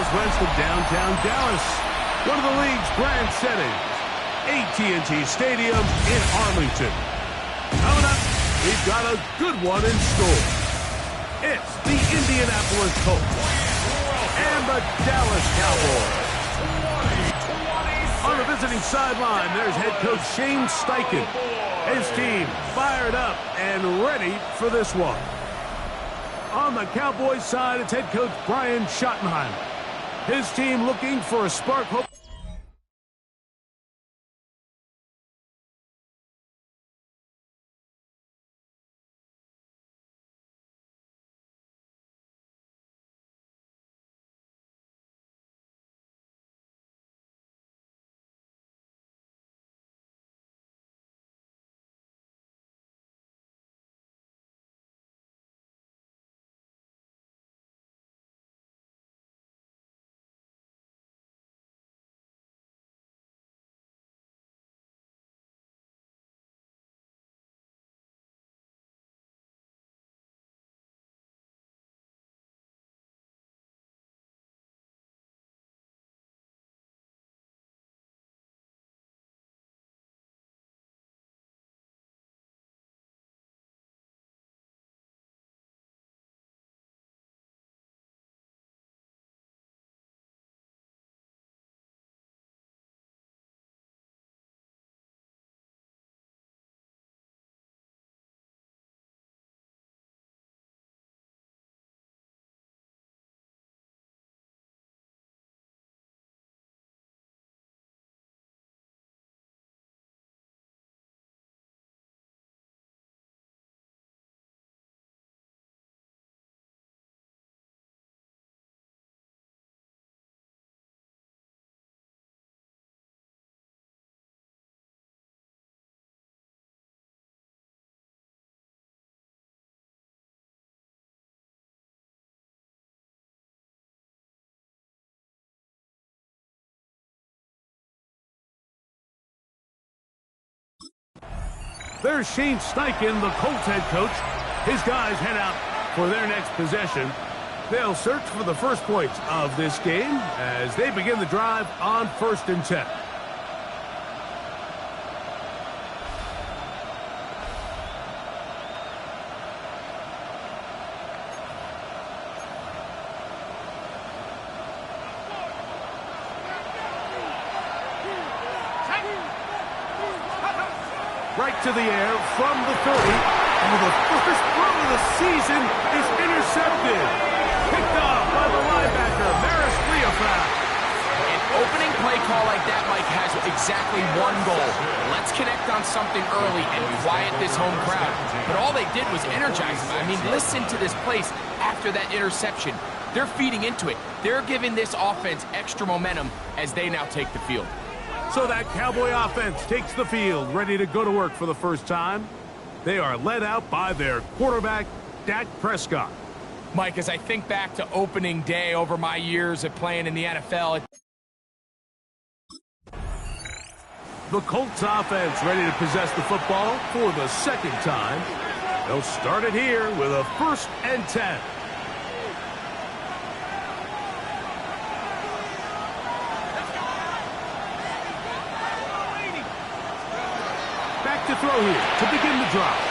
southwest of downtown Dallas, one of the league's grand settings, AT&T Stadium in Arlington. Coming up, we've got a good one in store. It's the Indianapolis Colts and the Dallas Cowboys. On the visiting sideline, there's head coach Shane Steichen. His team fired up and ready for this one. On the Cowboys side, it's head coach Brian Schottenheimer. His team looking for a spark hope. There's Shane Steichen, the Colts head coach. His guys head out for their next possession. They'll search for the first points of this game as they begin the drive on 1st and 10. Right to the air from the 30. And the first throw of the season is intercepted. Picked off by the linebacker, Maris Leofau. An opening play call like that, Mike, has exactly one goal. Let's connect on something early and quiet this home crowd. But all they did was energize them. I mean, listen to this place after that interception. They're feeding into it. They're giving this offense extra momentum as they now take the field. So that Cowboy offense takes the field, ready to go to work for the first time. They are led out by their quarterback, Dak Prescott. Mike, as I think back to opening day over my years of playing in the NFL, the Colts offense ready to possess the football for the second time. They'll start it here with a 1st and 10. To throw here to begin the drive.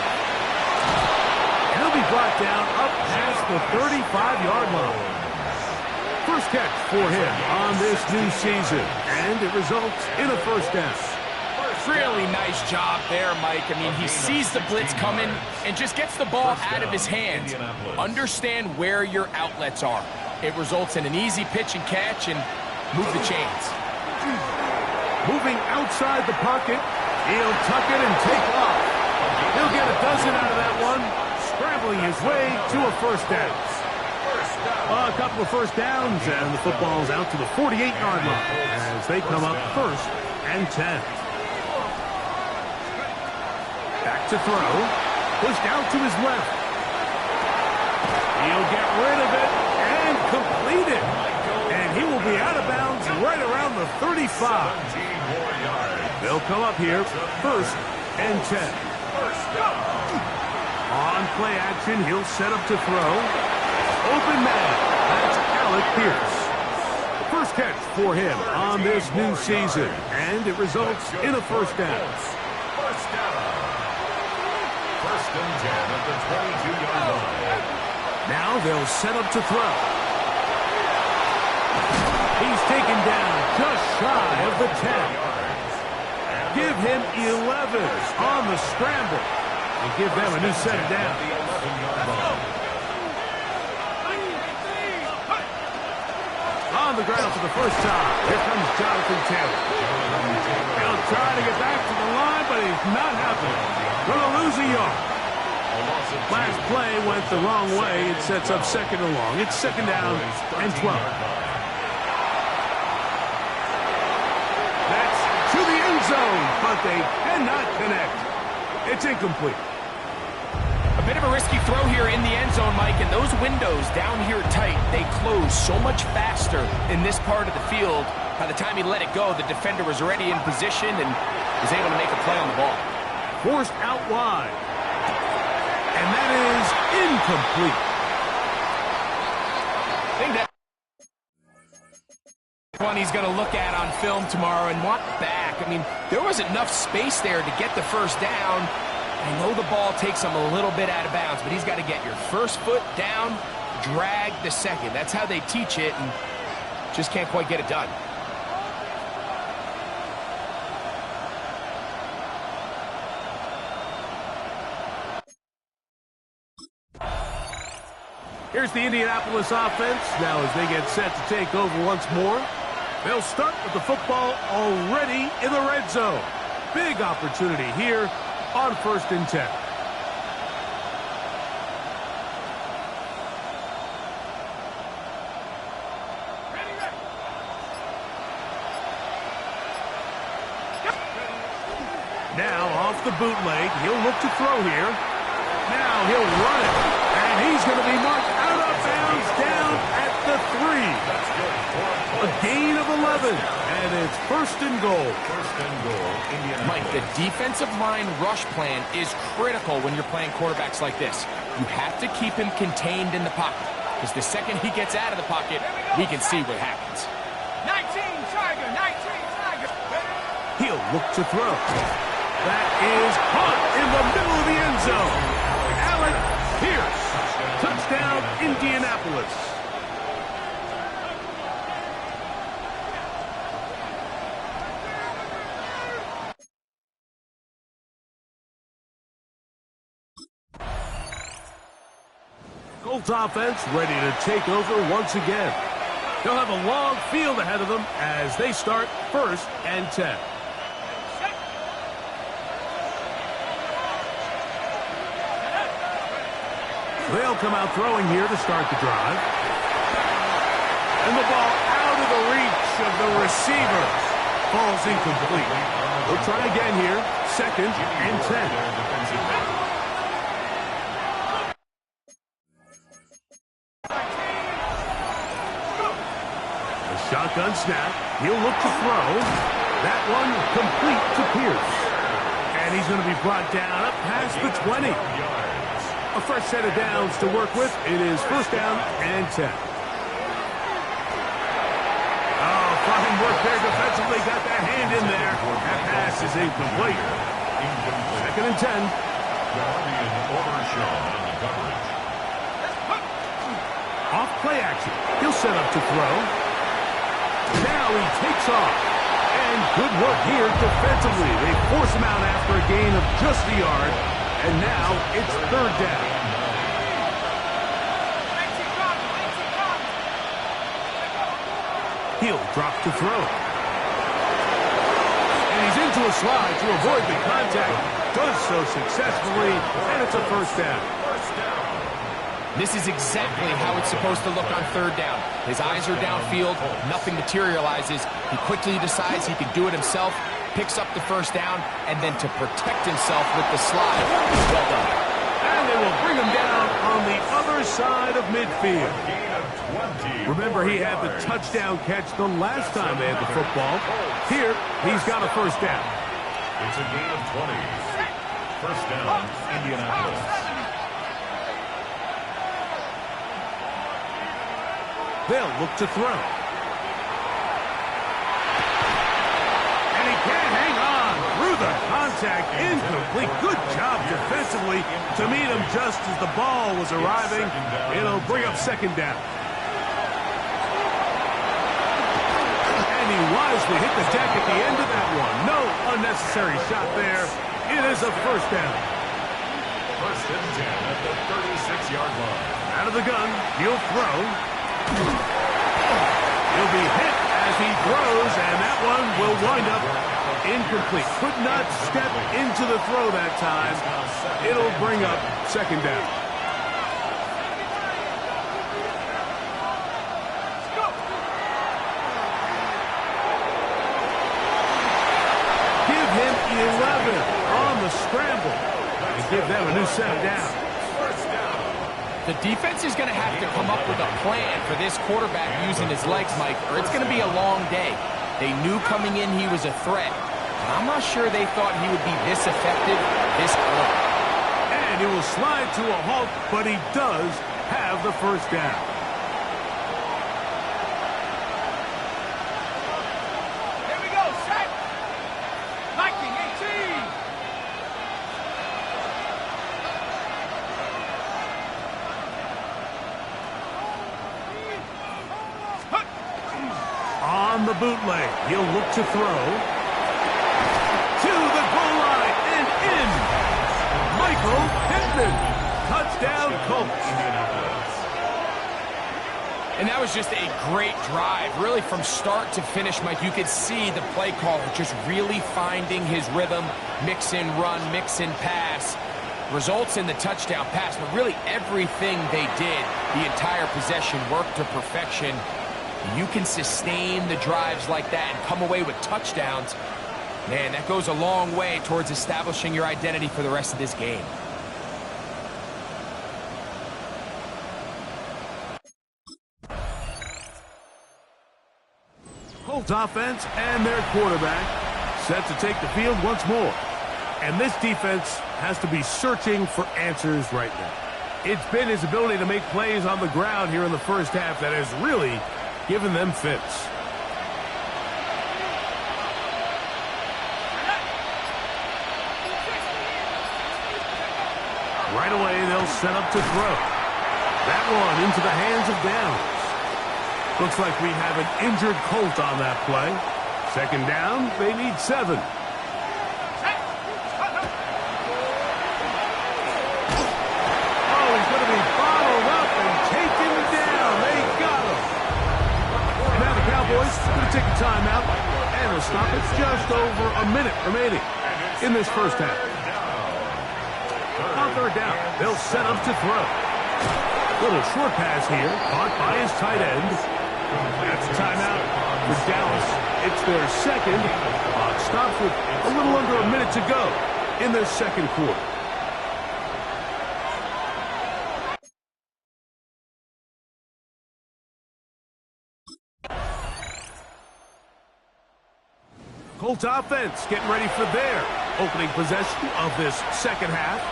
And he'll be brought down up past the 35-yard line. First catch for him on this new season, and it results in a 1st down. Really nice job there, Mike. I mean, he sees the blitz coming and just gets the ball out of his hands. Understand where your outlets are. It results in an easy pitch and catch and move the chains. Moving outside the pocket. He'll tuck it and take off. He'll get a dozen out of that one, scrambling his way to a 1st down. A couple of 1st downs, and the football's out to the 48-yard line as they come up 1st and 10. Back to throw. Pushed out to his left. He'll get rid of it and complete it. And he will be out of bounds right around the 35. They'll come up here, 1st and 10. On play action, he'll set up to throw. Open man, that's Alec Pierce. First catch for him on this new season, and it results in a first down. First down. First and 10 at the 22-yard line. Now they'll set up to throw. He's taken down just shy of the 10. Give him 11 on the scramble and give them a new set of downs. On the ground for the first time. Here comes Jonathan Taylor. He'll try to get back to the line, but he's not happening. Going to lose a yard. Last play went the wrong way. It sets up second and long. It's second down and 12. That's to the end zone, but they cannot connect. It's incomplete. A bit of a risky throw here in the end zone, Mike, and those windows down here tight, they close so much faster in this part of the field. By the time he let it go, the defender was already in position and was able to make a play on the ball. Forced out wide. And that is incomplete. I think that one he's going to look at on film tomorrow and want back. I mean, there was enough space there to get the first down. I know the ball takes him a little bit out of bounds, but he's got to get your first foot down, drag the second. That's how they teach it, and just can't quite get it done. Here's the Indianapolis offense. Now as they get set to take over once more, they'll start with the football already in the red zone. Big opportunity here on 1st and 10. Now off the bootleg, he'll look to throw here. Now he'll run it, and he's going to be marked out of bounds down at the 3. A gain of 11, and it's 1st and goal. First and goal, Indianapolis. Mike, the defensive line rush plan is critical when you're playing quarterbacks like this. You have to keep him contained in the pocket, because the second he gets out of the pocket, we can see what happens. 19 Tiger, 19 Tiger. He'll look to throw. That is caught in the middle of the end zone. Alec Pierce. Touchdown, Indianapolis. Colts offense ready to take over once again. They'll have a long field ahead of them as they start 1st and 10. They'll come out throwing here to start the drive. And the ball out of the reach of the receiver. Falls incomplete. We'll try again here. 2nd and 10. A shotgun snap. He'll look to throw. That one complete to Pierce. And he's going to be brought down up past the 20. A fresh set of downs to work with. It is 1st down and 10. Oh, fine work there defensively. Got that hand in there. That pass is incomplete. 2nd and 10. Off play action. He'll set up to throw. Now he takes off. And good work here defensively. They force him out after a gain of just a yard. And now it's 3rd down. He'll drop to throw. And he's into a slide to avoid the contact. Does so successfully, and it's a 1st down. This is exactly how it's supposed to look on 3rd down. His eyes are downfield, nothing materializes. He quickly decides he can do it himself, picks up the 1st down, and then to protect himself with the slide. Well done. And they will bring him down on the other side of midfield. Remember, he had the touchdown catch the last time they had the football. Here, he's got a 1st down. It's a gain of 20. 1st down, Indianapolis. They'll look to throw. contact, incomplete. Good job defensively to meet him just as the ball was arriving. It'll bring up second down. And he wisely hit the deck at the end of that one. No unnecessary shot there. It is a first down. First and 10 at the 36-yard line. Out of the gun, he'll throw. He'll be hit as he throws, and that one will wind up incomplete. Could not step into the throw that time. It'll bring up second down. Give him 11 on the scramble and give them a new set of downs. The defense is going to have to come up with a plan for this quarterback using his legs, Mike, or it's going to be a long day. They knew coming in he was a threat, but I'm not sure they thought he would be this effective this early. And he will slide to a halt, but he does have the first down. Here we go, set. 19-18. On the bootleg, he'll look to throw. To the goal line and in. Michael Pittman. Touchdown, Colts. And that was just a great drive, really from start to finish, Mike. You could see the play caller just really finding his rhythm, mix in run, mix in pass. Results in the touchdown pass, but really everything they did, the entire possession worked to perfection. You can sustain the drives like that and come away with touchdowns. Man, that goes a long way towards establishing your identity for the rest of this game. Colts offense and their quarterback set to take the field once more. And this defense has to be searching for answers right now. It's been his ability to make plays on the ground here in the first half that has really given them fits. Right away, they'll set up to throw. That one into the hands of Downs. Looks like we have an injured Colt on that play. Second down, they need 7. Oh, he's going to be bottled up and taken down. They got him. And now the Cowboys going to take a timeout, and they'll stop it just over a minute remaining in this first half. On third down, they'll set up to throw. Little short pass here, caught by his tight end. That's a timeout for Dallas. It's their second. Clock stops with a little under a minute to go in this second quarter. Colts offense getting ready for their opening possession of this second half.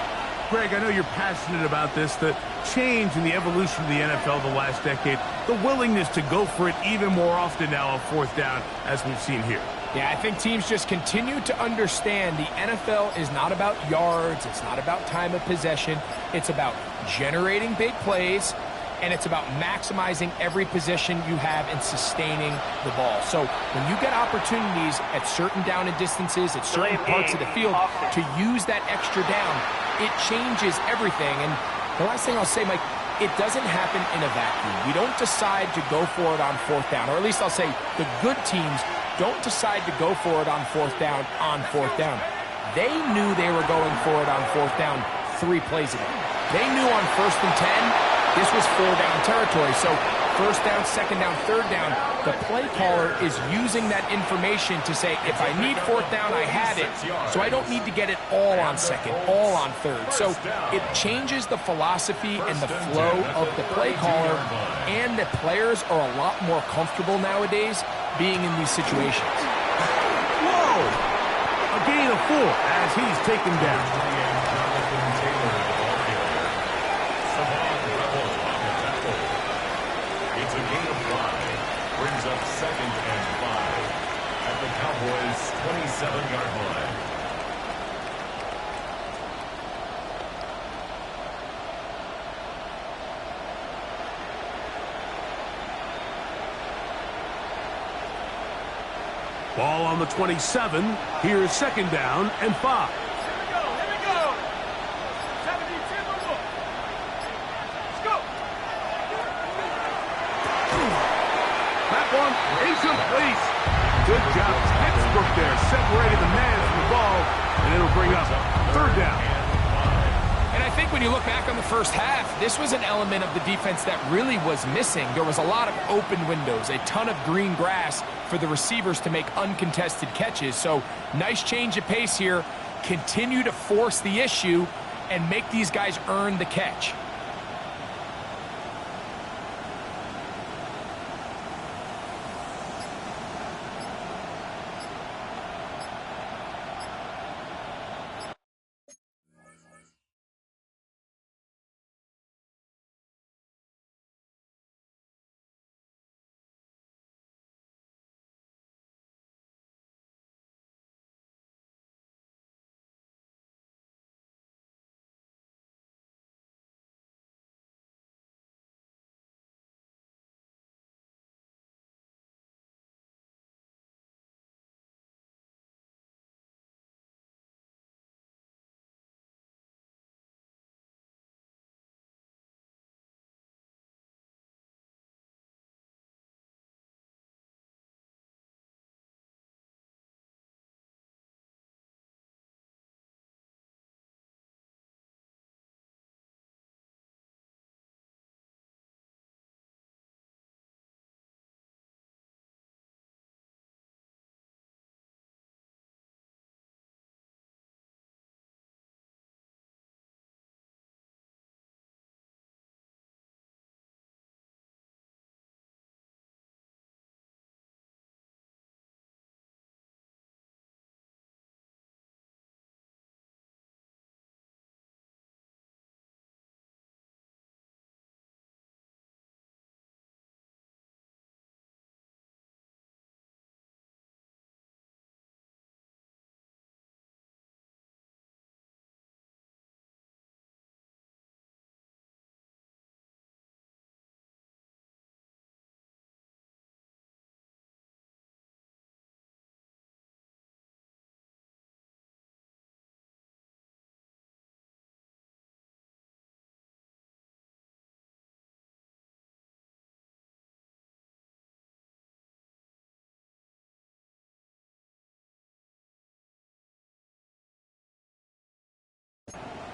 Greg, I know you're passionate about this, the change in the evolution of the NFL the last decade, the willingness to go for it even more often now on fourth down, as we've seen here. Yeah, I think teams just continue to understand the NFL is not about yards, it's not about time of possession, it's about generating big plays, and it's about maximizing every position you have and sustaining the ball. So when you get opportunities at certain down and distances, at certain parts of the field, to use that extra down, it changes everything. And the last thing I'll say, Mike, it doesn't happen in a vacuum. You don't decide to go for it on fourth down, or at least I'll say the good teams don't decide to go for it on fourth down They knew they were going for it on fourth down 3 plays ago. They knew on first and 10, this was 4-down territory. So first down, second down, third down, the play caller is using that information to say, if I need fourth down, I had it. So I don't need to get it all on second, all on third. So it changes the philosophy and the flow of the play caller, and the players are a lot more comfortable nowadays being in these situations. Whoa! A gain of 4 as he's taken down. It's a gain of 5. Brings up second and 5 at the Cowboys' 27-yard line. Ball on the 27. Here's second down and 5. Here we go. 72 more. Let's go. That one incomplete. Good job, Pittsburgh there, separating the man from the ball, and it'll bring up third down. And I think when you look back on the first half, this was an element of the defense that really was missing. There was a lot of open windows, a ton of green grass for the receivers to make uncontested catches. So nice change of pace here. Continue to force the issue and make these guys earn the catch.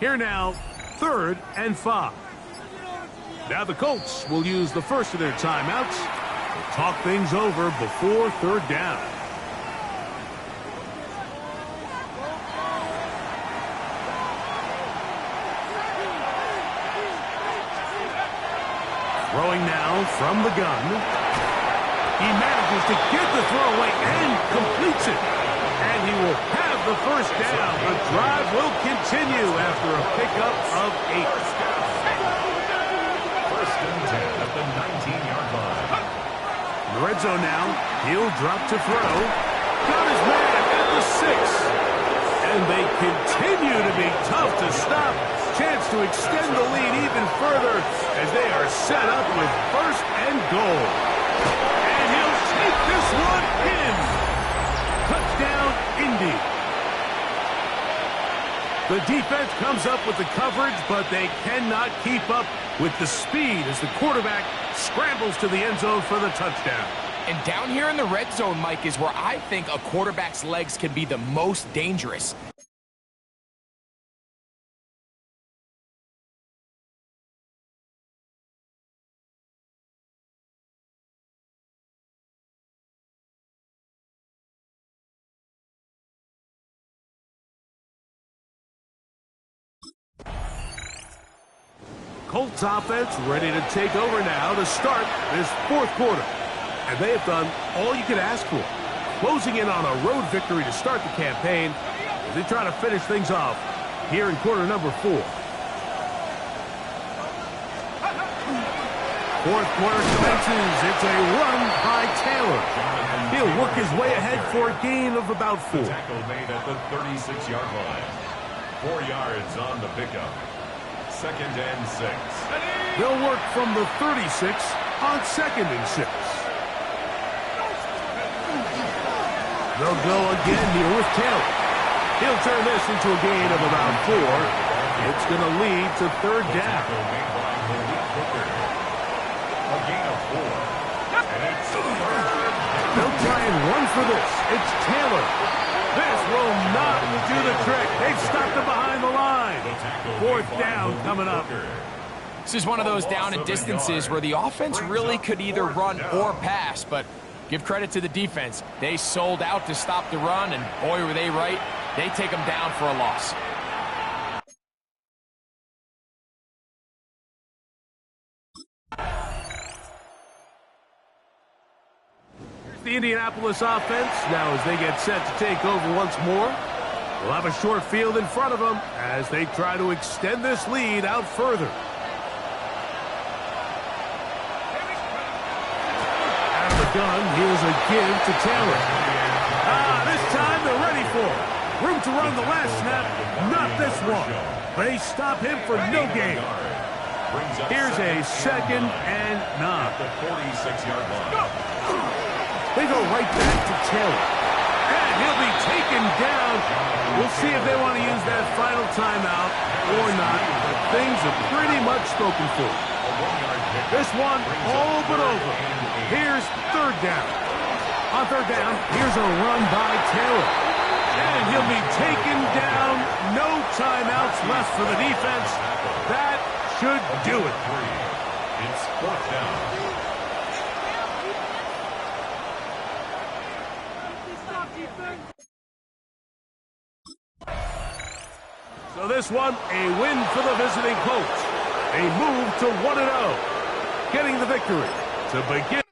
Here now, 3rd and 5. Now the Colts will use the first of their timeouts to talk things over before third down. Throwing now from the gun. He manages to get the throw away and completes it. And he will have the first down. The drive will continue after a pickup of 8. First and 10 at the 19-yard line. In the red zone now. He'll drop to throw. Got his man at the 6. And they continue to be tough to stop. Chance to extend the lead even further as they are set up with first and goal. And he'll take this one in. Touchdown, Indy. The defense comes up with the coverage, but they cannot keep up with the speed as the quarterback scrambles to the end zone for the touchdown. And down here in the red zone, Mike, is where I think a quarterback's legs can be the most dangerous. Colts offense ready to take over now to start this 4th quarter. And they have done all you could ask for. Closing in on a road victory to start the campaign as they try to finish things off here in quarter number 4. 4th quarter commences. It's a run by Taylor. He'll work his way ahead for a gain of about 4. Tackle made at the 36-yard line. 4 yards on the pickup. 2nd and 6. They'll work from the 36 on 2nd and 6. They'll go again here with Taylor. He'll turn this into a gain of about 4. It's going to lead to third down. A gain of 4. And it's third. They'll try and run for this. It's Taylor. This will not do the trick. They've stopped him behind the line. Fourth down coming up. This is one of those down and distances where the offense really could either run or pass, but give credit to the defense. They sold out to stop the run, and boy, were they right. They take them down for a loss. Here's the Indianapolis offense now as they get set to take over once more. We'll have a short field in front of them as they try to extend this lead out further. Gun, here's a give to Taylor. This time they're ready for it. Room to run the last snap, not this one. They stop him for no gain. Here's a 2nd and 9. The 46-yard line. They go right back to Taylor. And he'll be taken down. We'll see if they want to use that final timeout or not. But things are pretty much spoken for. This one all but over. Here's third down. On third down, here's a run by Taylor. And he'll be taken down. No timeouts left for the defense. That should do it. It's fourth down. So this one, a win for the visiting Colts. A move to 1-0. Getting the victory to begin.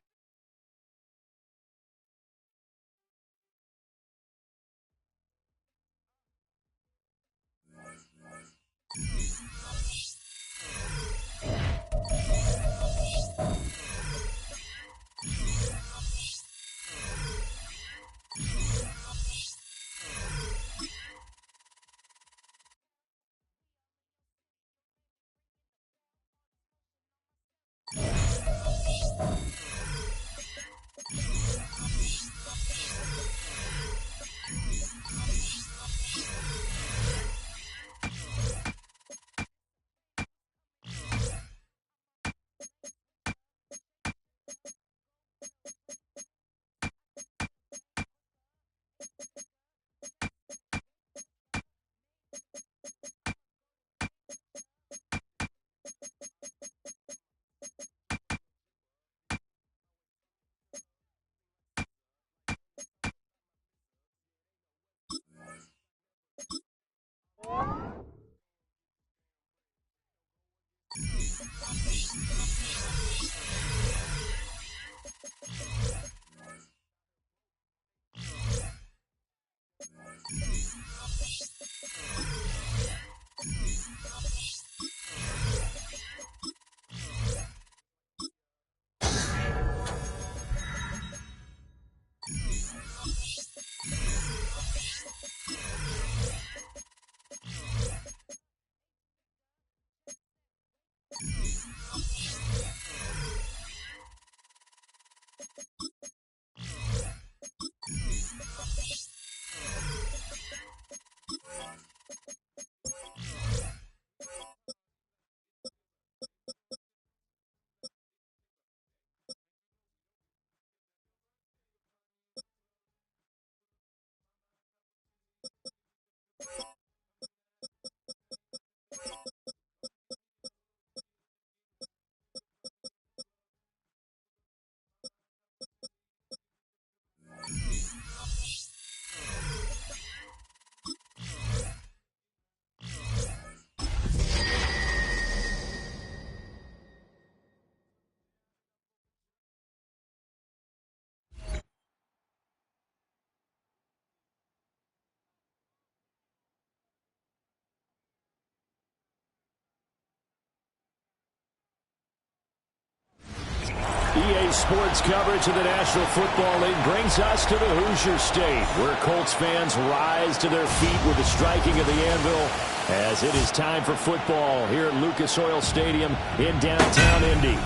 EA Sports coverage of the National Football League brings us to the Hoosier State, where Colts fans rise to their feet with the striking of the anvil as it is time for football here at Lucas Oil Stadium in downtown Indy.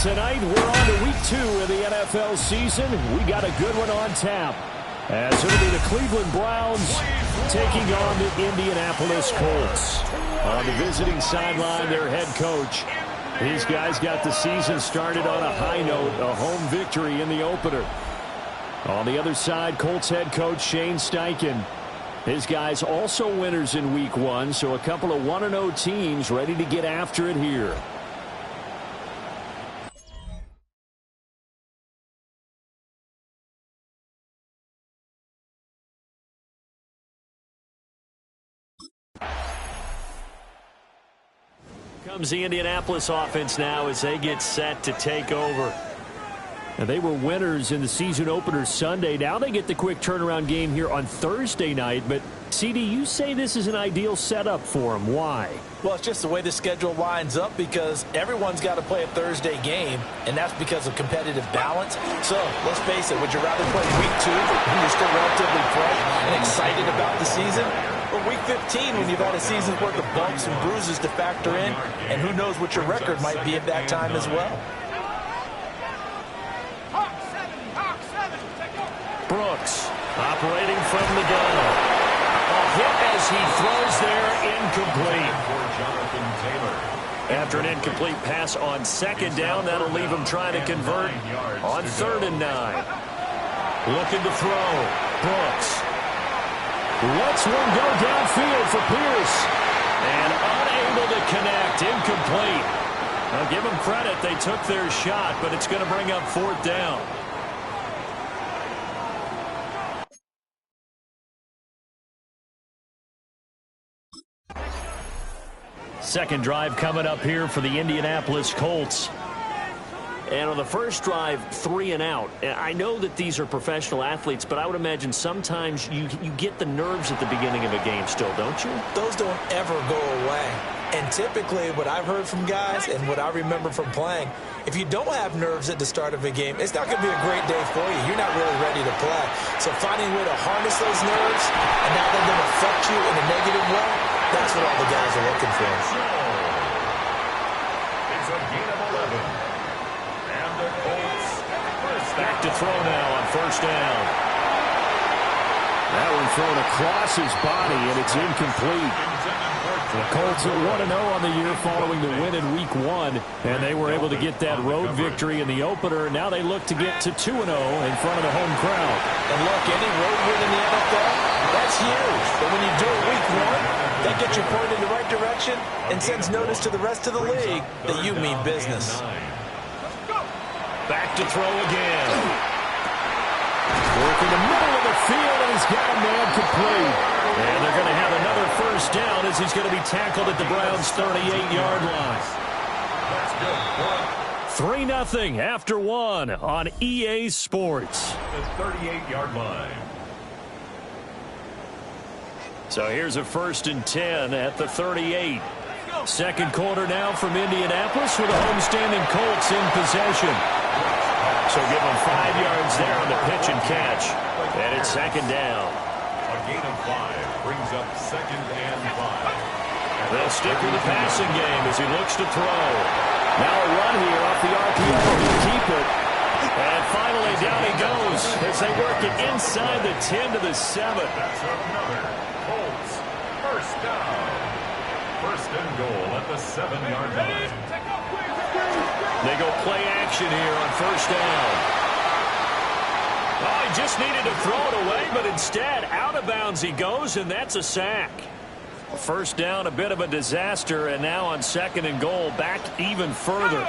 Tonight, we're on to week 2 of the NFL season. We got a good one on tap. As it'll be the Cleveland Browns taking on the Indianapolis Colts. On the visiting sideline, their head coach. These guys got the season started on a high note, a home victory in the opener. On the other side, Colts head coach Shane Steichen. His guys also winners in week 1, so a couple of 1-0 teams ready to get after it here. Comes the Indianapolis offense now as they get set to take over. And they were winners in the season opener Sunday. Now they get the quick turnaround game here on Thursday night. But, CD, you say this is an ideal setup for them. Why? Well, it's just the way the schedule lines up because everyone's got to play a Thursday game, and that's because of competitive balance. So, let's face it, would you rather play week 2 when you're still relatively fresh and excited about the season? Or week 15 when you've had a season's worth of bumps and bruises to factor in, and who knows what your record might be at that time as well. Brooks operating from the gun. A hit as he throws there, incomplete. After an incomplete pass on second down, that'll leave him trying to convert on 3rd and 9. Looking to throw. Brooks lets one go downfield for Pierce. And unable to connect, incomplete. Now give them credit, they took their shot, but it's going to bring up 4th down. Second drive coming up here for the Indianapolis Colts. And on the first drive, 3 and out. I know that these are professional athletes, but I would imagine sometimes you get the nerves at the beginning of a game still, don't you? Those don't ever go away. And typically what I've heard from guys and what I remember from playing, if you don't have nerves at the start of a game, it's not going to be a great day for you. You're not really ready to play. So finding a way to harness those nerves and not let them affect you in a negative way, that's what all the guys are looking for. It's a gain of 11. And the Colts back to throw now on 1st down. That one thrown across his body, and it's incomplete. The Colts are 1-0 on the year following the win in week 1, and they were able to get that road victory in the opener. Now they look to get to 2-0 in front of the home crowd. And look, any road win in the NFL, that's huge. But when you do it week 1, that gets you pointed in the right direction and sends notice to the rest of the league that you mean business. Back to throw again. Working the middle of the field, and he's got a man complete. And they're going to have another 1st down as he's going to be tackled at the Browns' 38-yard line. 3-0 after 1 on EA Sports. The 38-yard line. So here's a 1st and 10 at the 38. Second quarter now from Indianapolis with the homestanding Colts in possession. So give them 5 yards there on the pitch and catch. And it's 2nd down. A gain of 5 brings up 2nd and 5. They'll stick with the passing game as he looks to throw. Now a run here off the RPO. He'll keep it. And finally down he goes as they work it inside the 10 to the 7. That's another Colts 1st down. 1st and goal at the 7-yard line. They go play action here on 1st down. Oh, he just needed to throw it away, but instead out of bounds he goes, and that's a sack. 1st down, a bit of a disaster, and now on 2nd and goal, back even further.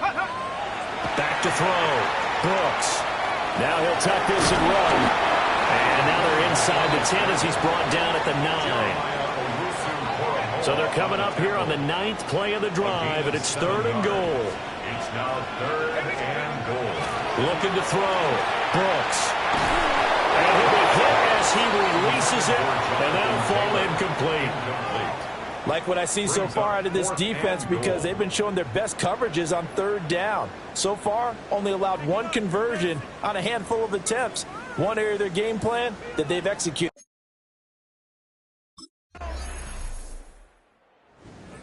Back to throw. Brooks. Now he'll tuck this and run. And now they're inside the 10 as he's brought down at the 9. So they're coming up here on the 9th play of the drive, and it's 3rd and goal. It's now 3rd and goal. Looking to throw. Brooks. And he'll be hit as he releases it, and that'll fall incomplete. Like what I see so far out of this defense because they've been showing their best coverages on 3rd down. So far, only allowed 1 conversion on a handful of attempts. One area of their game plan that they've executed.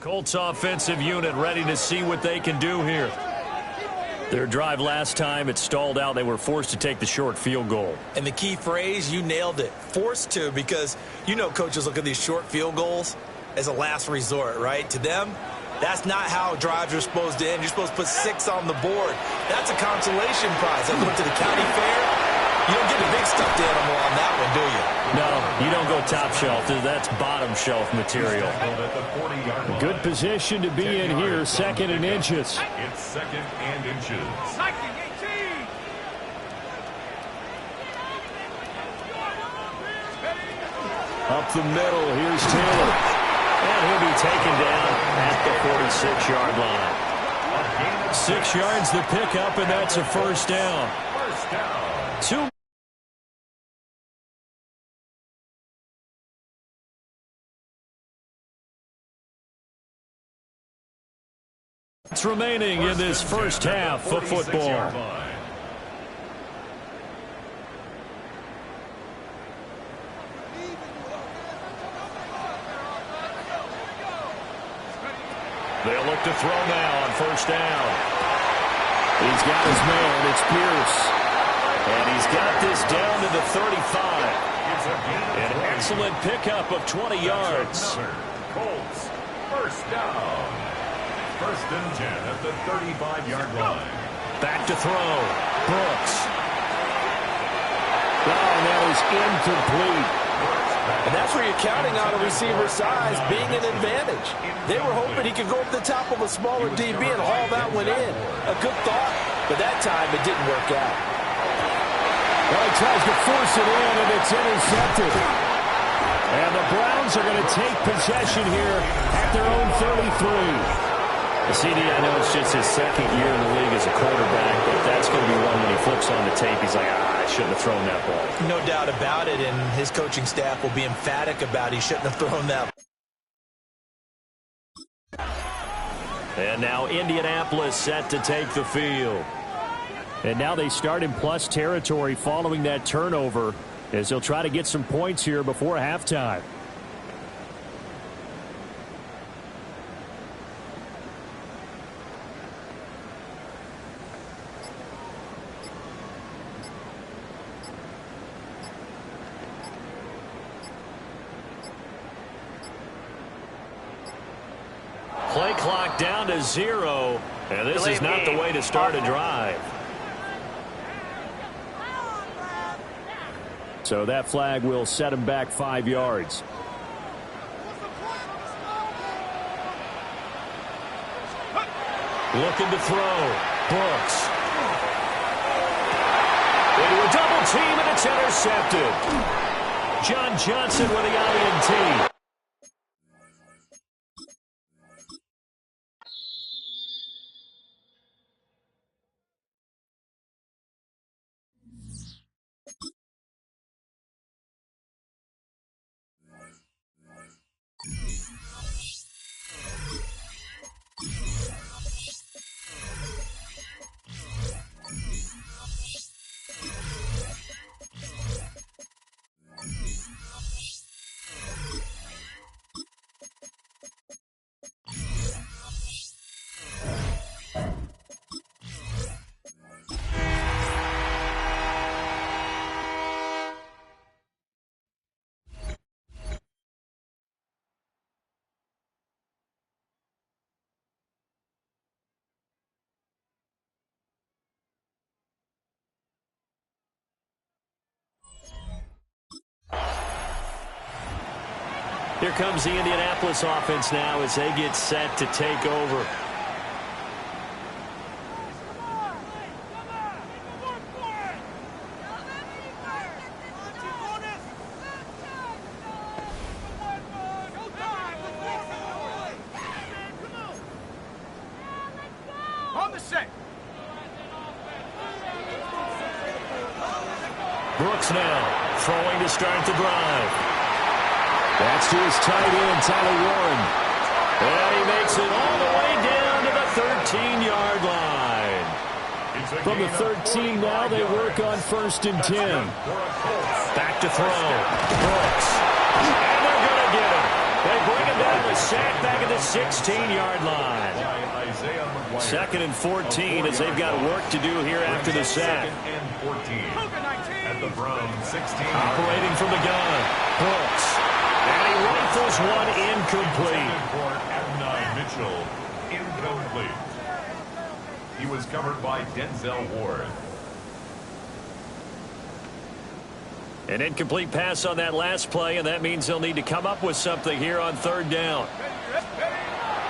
Colts offensive unit ready to see what they can do here. Their drive last time, it stalled out. They were forced to take the short field goal. And the key phrase, you nailed it, forced to, because you know coaches look at these short field goals as a last resort, right? To them, that's not how drives are supposed to end. You're supposed to put 6 on the board. That's a consolation prize. I went to the county fair. You don't get a big stuffed animal on that one, do you? No, you don't go top shelf. That's bottom shelf material. Good position to be in here, second and inches. It's second and inches. 19-18. Up the middle, here's Taylor. And he'll be taken down at the 46-yard line. 6 yards the pickup, and that's a first down. First down. 2 remaining in this first half of football. They'll look to throw now on first down. He's got his man. It's Pierce. And he's got this down to the 35. An excellent pickup of 20 yards. Colts, first down. First and 10 at the 35-yard line. Back to throw. Brooks. Oh, that is incomplete. And that's where you're counting on a receiver's size being an advantage. They were hoping he could go up the top of a smaller DB and haul that one in. A good thought, but that time it didn't work out. Well, he tries to force it in, and it's intercepted. And the Browns are going to take possession here at their own 33. The CD, I know it's just his second year in the league as a quarterback, but that's going to be one when he flips on the tape. He's like, I shouldn't have thrown that ball. No doubt about it, and his coaching staff will be emphatic about he shouldn't have thrown that. And now Indianapolis set to take the field. And now they start in plus territory following that turnover as they'll try to get some points here before halftime. Play clock down to 0, and this is not the way to start a drive. So that flag will set him back 5 yards. Looking to throw. Brooks. Into a double team, and it's intercepted. John Johnson with the INT. Here comes the Indianapolis offense now as they get set to take over. On the set. Brooks now throwing to start the drive. That's to his tight end, Tyler Warren. And he makes it all the way down to the 13-yard line. From the 13 now, they work on 1st and 10. Back to throw. Brooks. And they're going to get him. They bring him down with a sack back at the 16-yard line. 2nd and 14 as they've got work to do here after the sack. 2nd and 14 at the Browns 16. Operating from the gun. Brooks. And he rifles one incomplete. For Adonai Mitchell, incomplete. He was covered by Denzel Ward. An incomplete pass on that last play, and that means they'll need to come up with something here on 3rd down.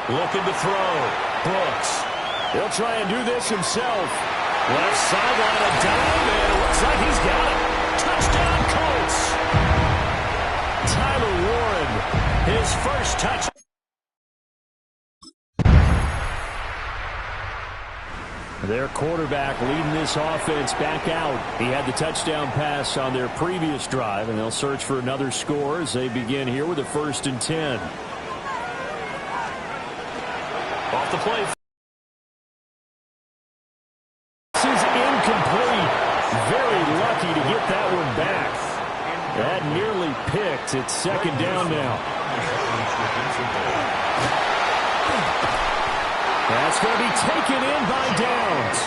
Looking to throw. Brooks. He'll try and do this himself. Left sideline, a dime, and it looks like he's got it. Touchdown, Colts. Tyler Warren, his first touch. Their quarterback leading this offense back out. He had the touchdown pass on their previous drive, and they'll search for another score as they begin here with a 1st and 10. Off the play. This is incomplete. Very lucky to get that one back. That nearly picked. It's 2nd down now. That's going to be taken in by Downs.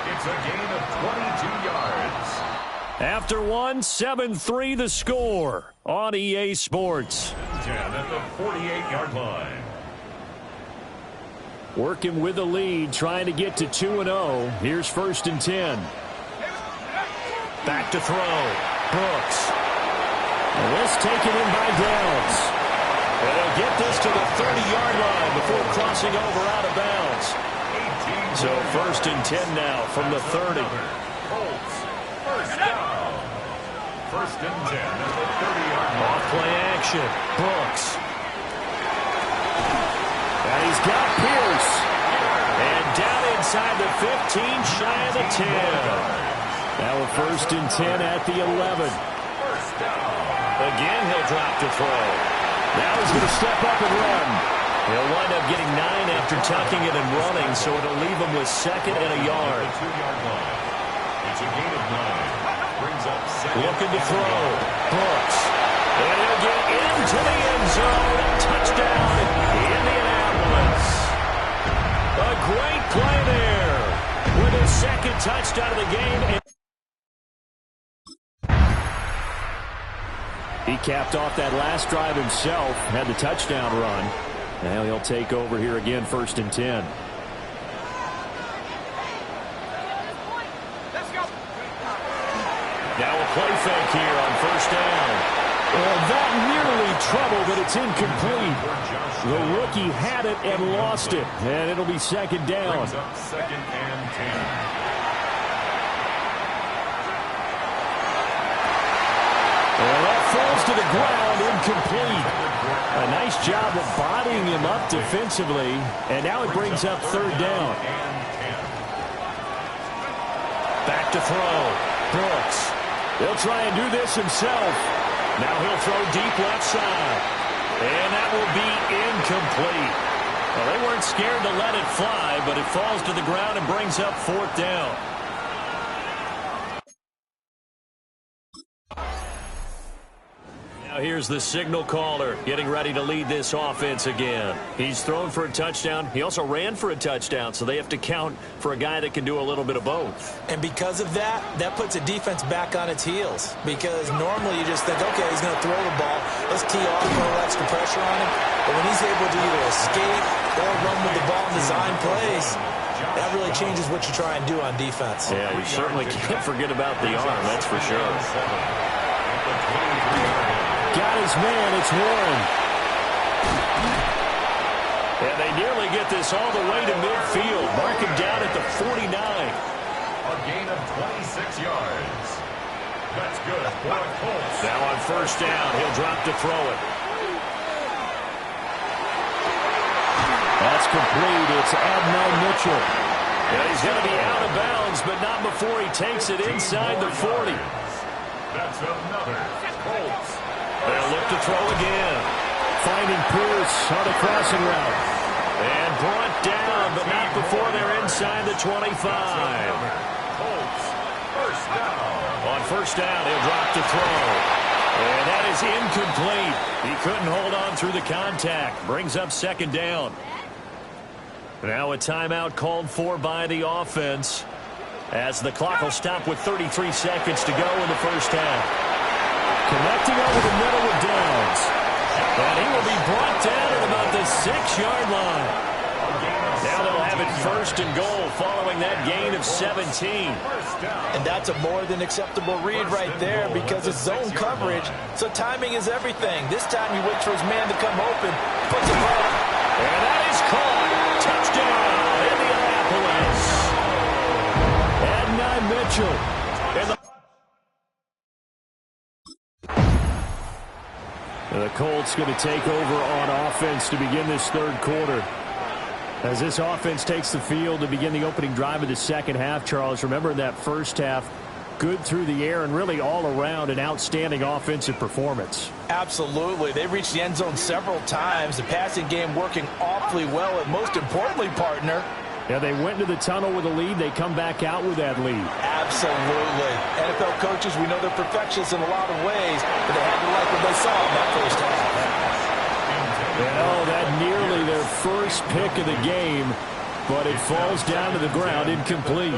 It's a gain of 22 yards. After one, 7-3 the score on EA Sports. 10 at the 48-yard line. Working with the lead, trying to get to 2-0. Here's 1st and 10. Back to throw. Brooks. And this taken in by Downs. And they'll get this to the 30-yard line before crossing over out of bounds. So 1st and 10 now from the 30. Colts, first down. 1st and 10 at the 30-yard line. Off play action. Brooks. And he's got Pierce. And down inside the 15, shy of the 10. Now a 1st and 10 at the 11. First down. Again, he'll drop to throw. Now he's going to step up and run. He'll wind up getting 9 after tucking it and running, so it'll leave him with 2nd and a yard. The 2-yard line. It's a gain of 9. Brings up 2nd. Looking to throw. Brooks. And he'll get into the end zone. Touchdown, Indianapolis. A great play there with his 2nd touchdown of the game. He capped off that last drive himself, had the touchdown run. Now he'll take over here again, 1st and 10. Let's go. Now a play fake here on 1st down. Well, that nearly trouble, but it's incomplete. The rookie had it and lost it, and it'll be 2nd down. Brings up 2nd and 10. Well, that falls to the ground, incomplete. A nice job of bodying him up defensively, and now it brings up 3rd down. Back to throw. Brooks. He'll try and do this himself. Now he'll throw deep left side. And that will be incomplete. Well, they weren't scared to let it fly, but it falls to the ground and brings up 4th down. Now here's the signal caller getting ready to lead this offense again. He's thrown for a touchdown. He also ran for a touchdown, so they have to count for a guy that can do a little bit of both. And because of that, that puts a defense back on its heels. Because normally you just think, okay, he's going to throw the ball. Let's tee off, put a little extra pressure on him. But when he's able to either escape or run with the ball and design plays, that really changes what you try and do on defense. Yeah, you certainly can't forget about the arm, that's for sure. Got his man, it's Warren. And they nearly get this all the way to midfield. Mark him down at the 49. A gain of 26 yards. That's good for the Colts. Now on 1st down, he'll drop to throw it. That's complete. It's Adonai Mitchell. And he's going to be out of bounds, but not before he takes it inside the 40. That's another Colts. They'll look to throw again. Finding Pierce on a crossing route. And brought down, but not before they're inside the 25. Colts, first down. On 1st down, he'll drop to throw. And that is incomplete. He couldn't hold on through the contact. Brings up second down. Now a timeout called for by the offense, as the clock will stop with 33 seconds to go in the first half. Connecting over the middle with Downs. And he will be brought down at about the 6-yard line. Now they'll have it first and goal following that gain of 17. And that's a more than acceptable read right there because it's zone coverage, so timing is everything. This time he waits for his man to come open, puts it up. And that is caught. Touchdown, Indianapolis. Adnan Mitchell. And the Colts going to take over on offense to begin this third quarter. As this offense takes the field to begin the opening drive of the second half, Charles, remember in that first half, good through the air and really all around an outstanding offensive performance. Absolutely. They reached the end zone several times. The passing game working awfully well, and most importantly, partner, yeah, they went into the tunnel with a lead. They come back out with that lead. Absolutely. NFL coaches, we know they're perfectionists in a lot of ways, but they had to like what they saw in that first half. And oh, that nearly their first pick of the game, but it falls down to the ground incomplete.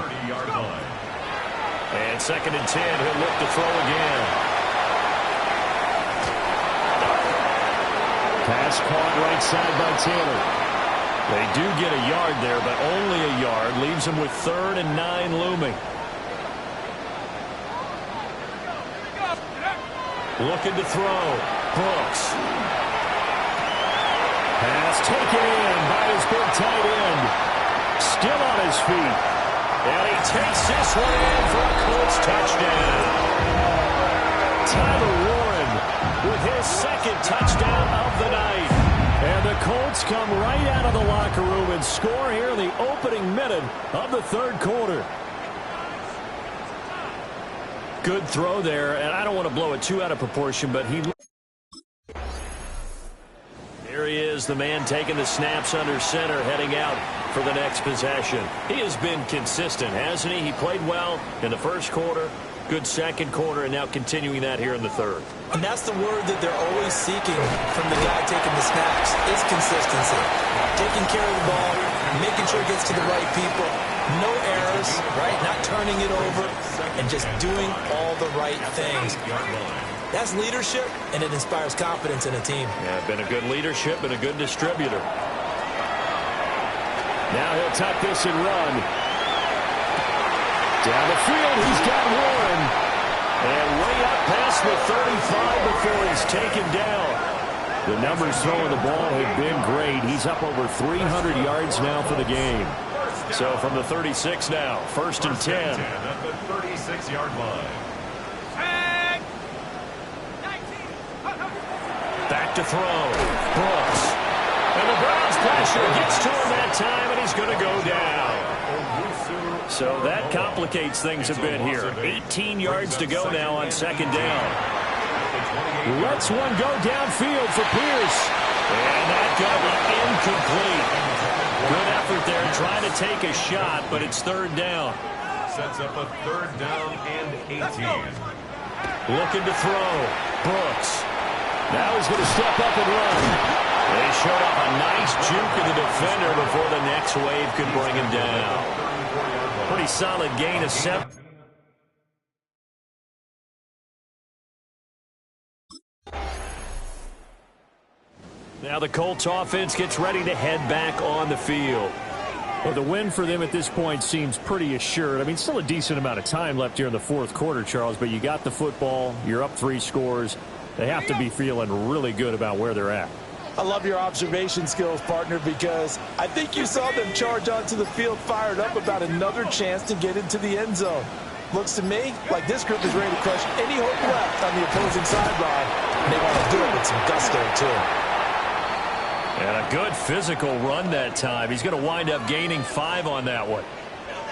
And second and 10, he'll look to throw again. Pass caught right side by Taylor. They do get a yard there, but only a yard. Leaves them with 3rd and 9 looming. Looking to throw. Brooks. Pass taken in by his big tight end. Still on his feet. And he takes this one in for a Colts touchdown. Tyler Warren with his second touchdown of the night. And the Colts come right out of the locker room and score here in the opening minute of the third quarter. Good throw there, and I don't want to blow it too out of proportion, but he... There he is, the man taking the snaps under center, heading out for the next possession. He has been consistent, hasn't he? He played well in the first quarter, good second quarter, and now continuing that here in the third. And that's the word that they're always seeking from the guy taking the snaps, is consistency. Taking care of the ball, making sure it gets to the right people, no errors, right? Not turning it over, and just doing all the right things. That's leadership, and it inspires confidence in a team. Yeah, been a good leadership and a good distributor. Now he'll tuck this and run. Down the field, he's got Warren. And way up past the 35 before he's taken down. The numbers throwing the ball have been great. He's up over 300 yards now for the game. So from the 36 now, 1st and 10. At the 36-yard line. Back to throw. Brooks. And the Browns pressure gets to him that time, and he's going to go down. So that complicates things a bit here. 18 yards to go now on second down. Lets one go downfield for Pierce. And that going to be incomplete. Good effort there trying to take a shot, but it's third down. Sets up a 3rd down and 18. Looking to throw. Brooks. Now he's going to step up and run. They showed up a nice juke of the defender before the next wave could bring him down. Pretty solid gain of 7. Now the Colts offense gets ready to head back on the field. Well, the win for them at this point seems pretty assured. I mean, still a decent amount of time left here in the fourth quarter, Charles, but you got the football, you're up 3 scores. They have to be feeling really good about where they're at. I love your observation skills, partner, because I think you saw them charge onto the field fired up about another chance to get into the end zone. Looks to me like this group is ready to crush any hope left on the opposing sideline. And they want to do it with some gusto, too. And a good physical run that time. He's going to wind up gaining 5 on that one.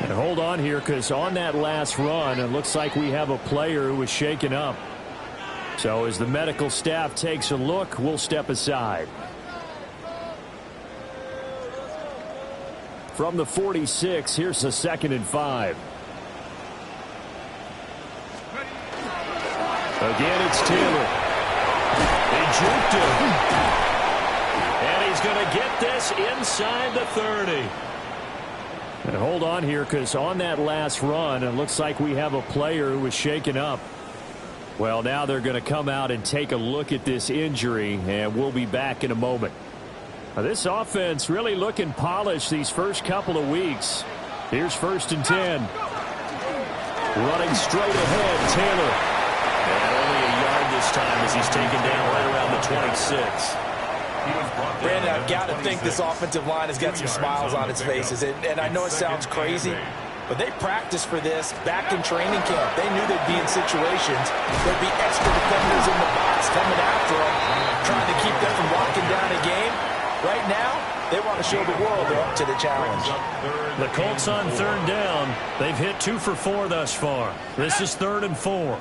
And hold on here, because on that last run, it looks like we have a player who was shaken up. So as the medical staff takes a look, we'll step aside. From the 46, here's a 2nd and 5. Again, it's Taylor. juked him. And he's going to get this inside the 30. And hold on here, because on that last run, it looks like we have a player who was shaken up. Well, now they're going to come out and take a look at this injury, and we'll be back in a moment. Now, this offense really looking polished these first couple of weeks. Here's 1st and 10. Running straight ahead, Taylor. And only a yard this time as he's taken down right around the 26. Brandon, I've got to think this offensive line has got some smiles on its faces. And I know it sounds crazy, but they practiced for this back in training camp. They knew they'd be in situations. There'd be extra defenders in the box coming after them, trying to keep them from locking down a game. Right now, they want to show the world they're up to the challenge. The Colts on 3rd down. They've hit 2 for 4 thus far. This is 3rd and 4.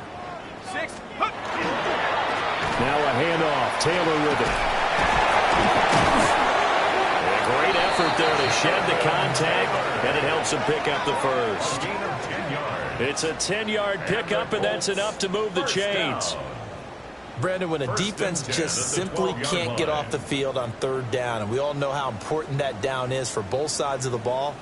6. Now a handoff. Taylor with it. A great effort there to shed the contact, and it helps him pick up the first. It's a 10-yard pickup, and that's enough to move the chains. Brandon, when a defense just simply can't get off the field on 3rd down, and we all know how important that down is for both sides of the ball,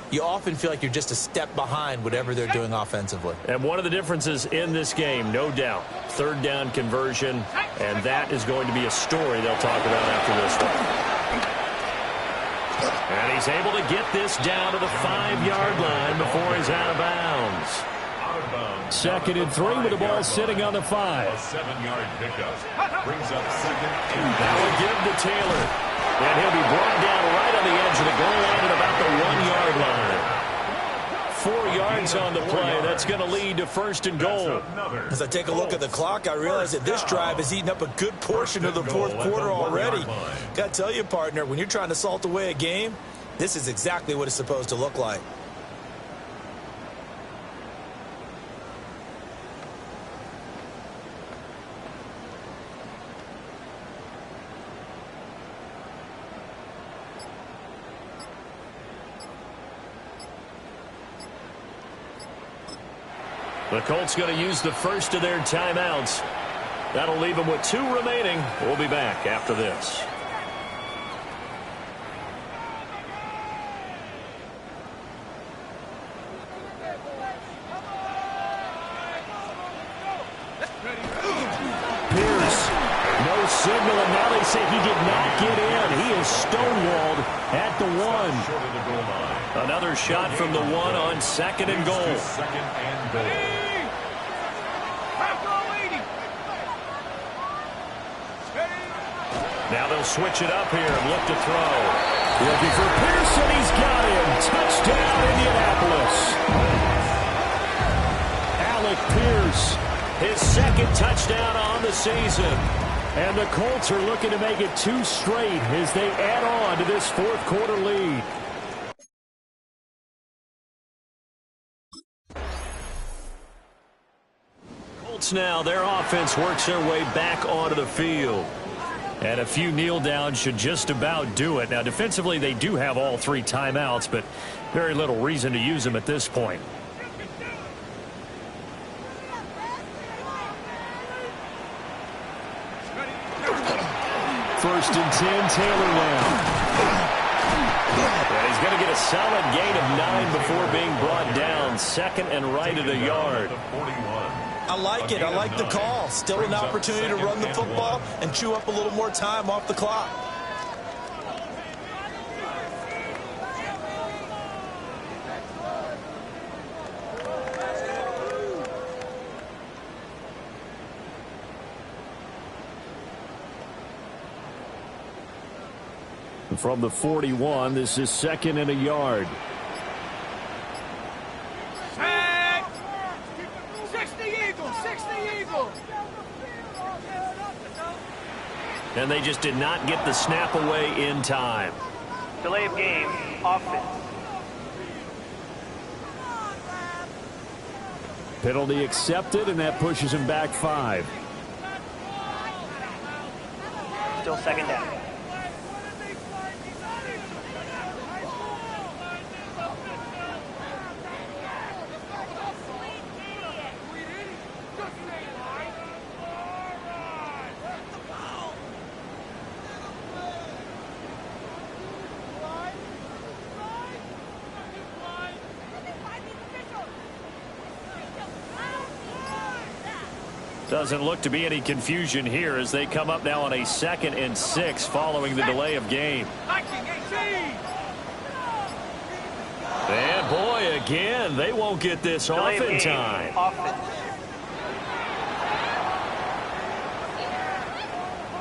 you often feel like you're just a step behind whatever they're doing offensively. And one of the differences in this game, no doubt, 3rd down conversion, and that is going to be a story they'll talk about after this one. And he's able to get this down to the 5-yard line before he's out of bounds. 2nd and 3 with the ball sitting on the 5. A 7-yard pickup. Brings up 2nd and That will give to Taylor. And he'll be brought down right on the edge of the goal line at about the 1-yard line. 4 yards on the play. That's going to lead to 1st and goal. As I take a look at the clock, I realize that this drive has eaten up a good portion of the 4th quarter already. Got to tell you, partner, when you're trying to salt away a game, this is exactly what it's supposed to look like. The Colts going to use the first of their timeouts. That'll leave them with 2 remaining. We'll be back after this. Pierce, no signal, and now they say he did not get in. He is stonewalled at the 1. Another shot from the 1 on 2nd and goal. 2nd and goal. Now they'll switch it up here and look to throw. Looking for Pearson. He's got him. Touchdown, Indianapolis. Alec Pierce, his 2nd touchdown on the season. And the Colts are looking to make it 2 straight as they add on to this 4th quarter lead. Colts now, their offense works their way back onto the field. And a few kneel downs should just about do it. Now, defensively, they do have all 3 timeouts, but very little reason to use them at this point. 1st and 10, Taylor now. And he's going to get a solid gain of 9 before being brought down. 2nd and right at a yard. I like it. I like the call. Still an opportunity to run the football and chew up a little more time off the clock. From the 41, this is 2nd and a yard. Set. 60 Eagles, 60 Eagles. And they just did not get the snap away in time. Delay of game, offense. Penalty accepted, and that pushes him back 5. Still 2nd down. Doesn't look to be any confusion here as they come up now on a 2nd and 6 following the delay of game. 1918. And boy, again, they won't get this off in time. Offense.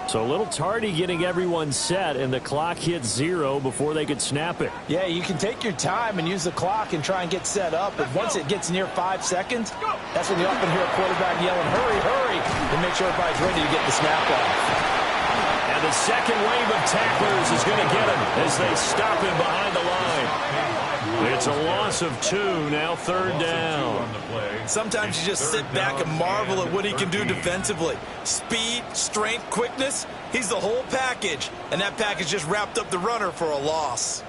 So a little tardy getting everyone set, and the clock hits 0 before they could snap it. Yeah, you can take your time and use the clock and try and get set up, but once it gets near 5 seconds, that's when you often hear a quarterback yelling, hurry, hurry, to make sure everybody's ready to get the snap off. And the second wave of tacklers is going to get him as they stop him behind the line. It's a loss of 2, now 3rd down. Sometimes you just sit back and marvel at what he can do defensively. Speed, strength, quickness, he's the whole package. And that package just wrapped up the runner for a loss.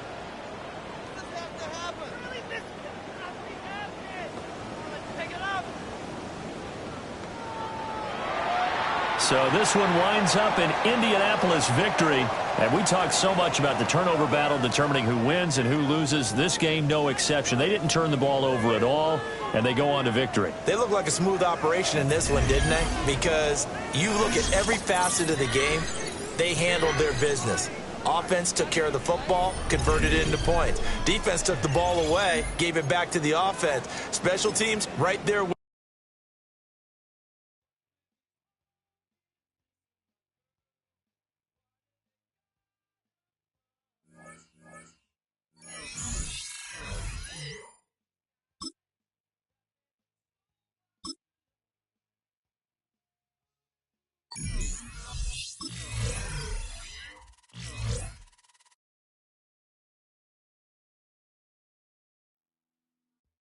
So this one winds up an Indianapolis victory. And we talked so much about the turnover battle determining who wins and who loses. This game, no exception. They didn't turn the ball over at all, and they go on to victory. They look like a smooth operation in this one, didn't they? Because you look at every facet of the game, they handled their business. Offense took care of the football, converted it into points. Defense took the ball away, gave it back to the offense. Special teams right there.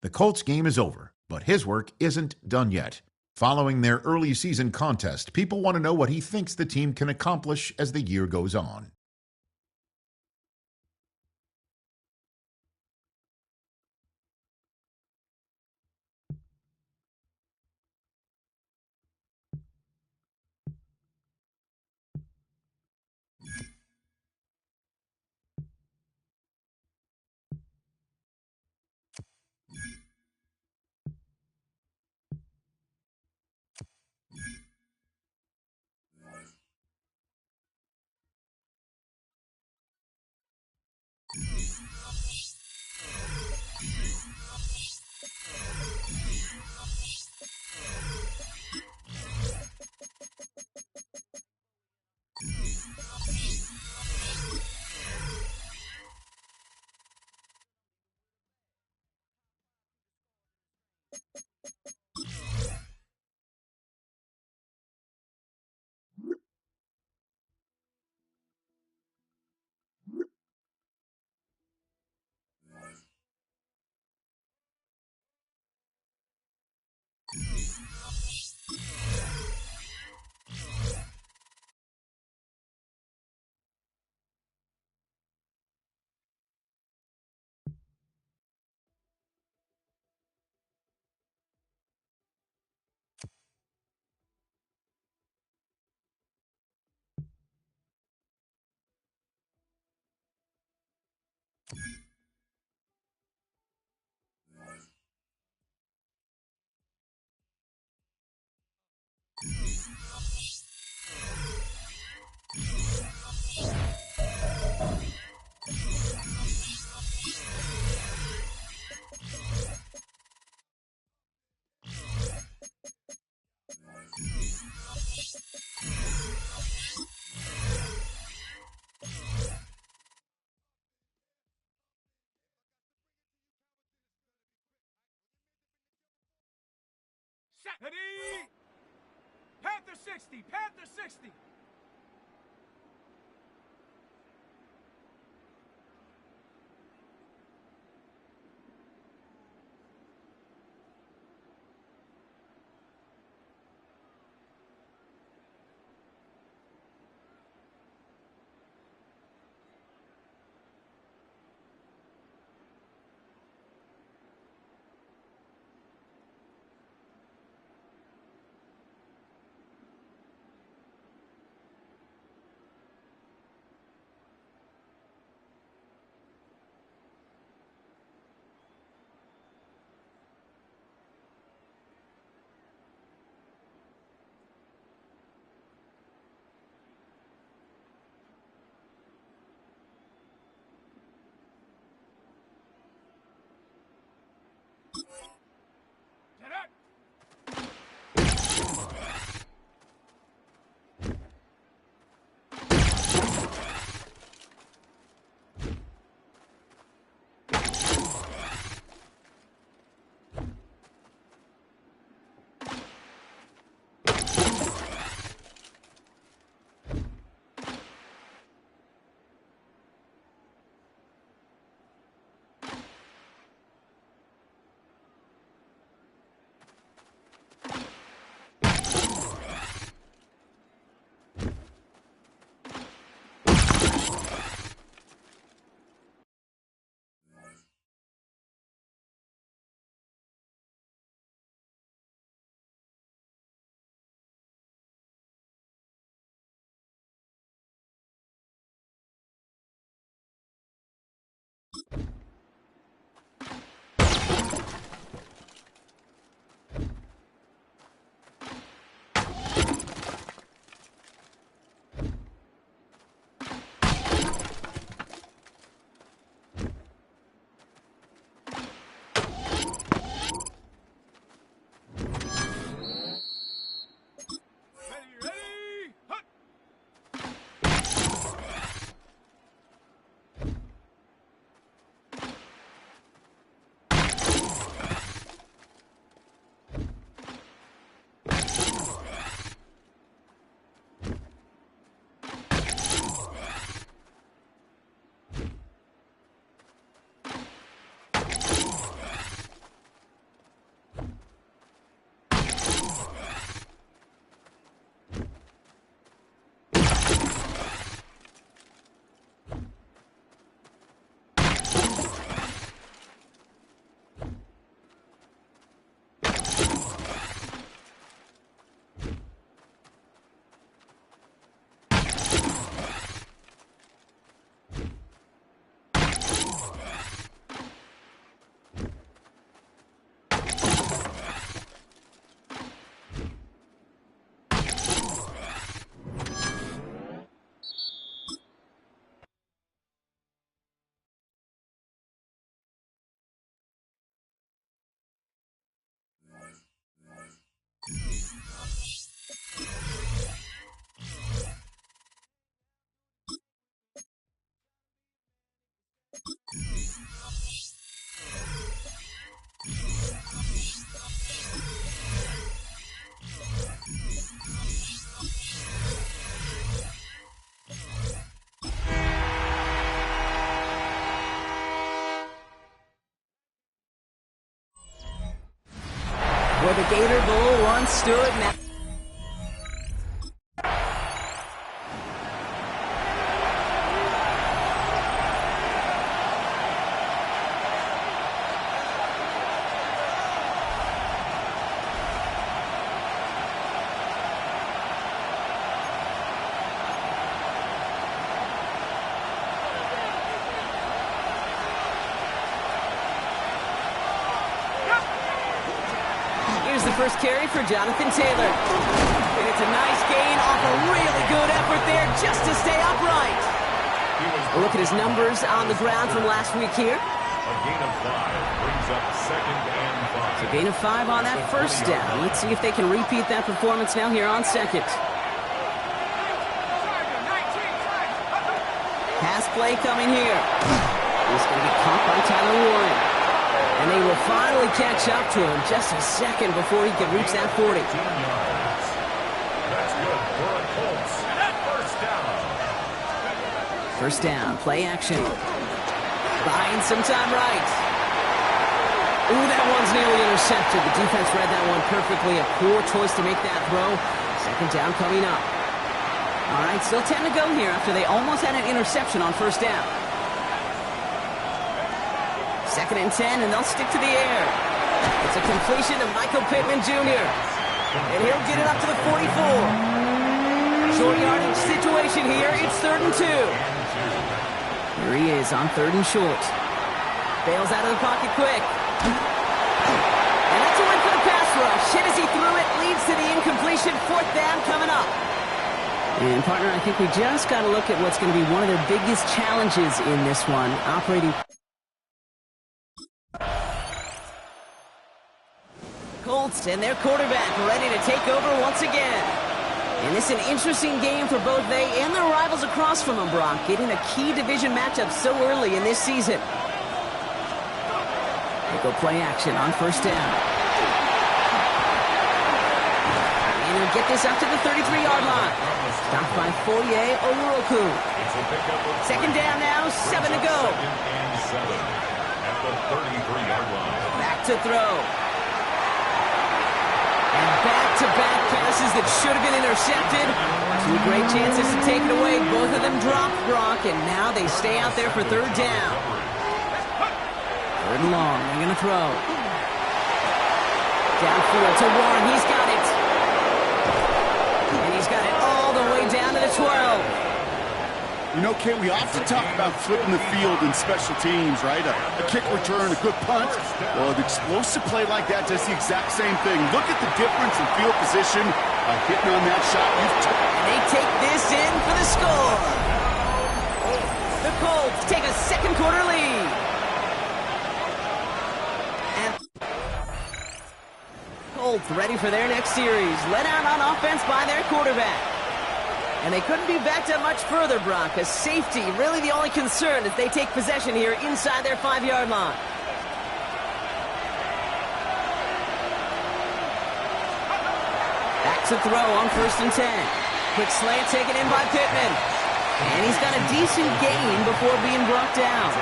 The Colts game is over, but his work isn't done yet. Following their early season contest, people want to know what he thinks the team can accomplish as the year goes on. Ready? Panther 60, Panther 60. Where the Gator Bowl once stood, now... Here's the first carry for Jonathan Taylor. And it's a nice gain off a really good effort there just to stay upright. A look at his numbers on the ground from last week here. A gain of 5 brings up 2nd and 5. So gain of 5 on that first down. Let's see if they can repeat that performance now here on second. Pass play coming here. He's going to be caught by Tyler Warren. And they will finally catch up to him just a second before he can reach that 40. 10 yards. That's good for a Colts. First down. First down, play action. Buying some time right. Ooh, that one's nearly intercepted. The defense read that one perfectly. A poor choice to make that throw. Second down coming up. All right, still 10 to go here after they almost had an interception on first down. 2nd and 10, and they'll stick to the air. It's a completion to Michael Pittman Jr. And he'll get it up to the 44. Short yardage situation here. It's 3rd and 2. Here he is on 3rd and short. Bails out of the pocket quick. And that's a win for the pass rush. Hit as he threw it, leads to the incompletion. 4th down coming up. And partner, I think we just got to look at what's going to be one of their biggest challenges in this one. Operating... Colts and their quarterback ready to take over once again. And this is an interesting game for both they and their rivals across from them, Brock, getting a key division matchup so early in this season. They go play action on first down. And he'll get this up to the 33-yard line. Stopped by Foye Oluoku. 2nd down now, 7 to go. 2nd and 7 at the 33-yard line. Back to throw. And back-to-back passes that should have been intercepted. 2 great chances to take it away. Both of them dropped, Brock, and now they stay out there for 3rd down. 3rd and long. They're going to throw. Downfield to Warren. He's got it. And he's got it all the way down to the 12. You know, Kay, we often talk about flipping the field in special teams, right? A kick return, a good punt. Well, an explosive play like that does the exact same thing. Look at the difference in field position hitting on that shot. And they take this in for the score. The Colts take a second quarter lead. And Colts ready for their next series. Let out on offense by their quarterback. And they couldn't be backed up much further, Brock. A safety, really the only concern as they take possession here inside their 5-yard line. Back to throw on 1st and 10. Quick slant taken in by Pittman. And he's got a decent gain before being brought down.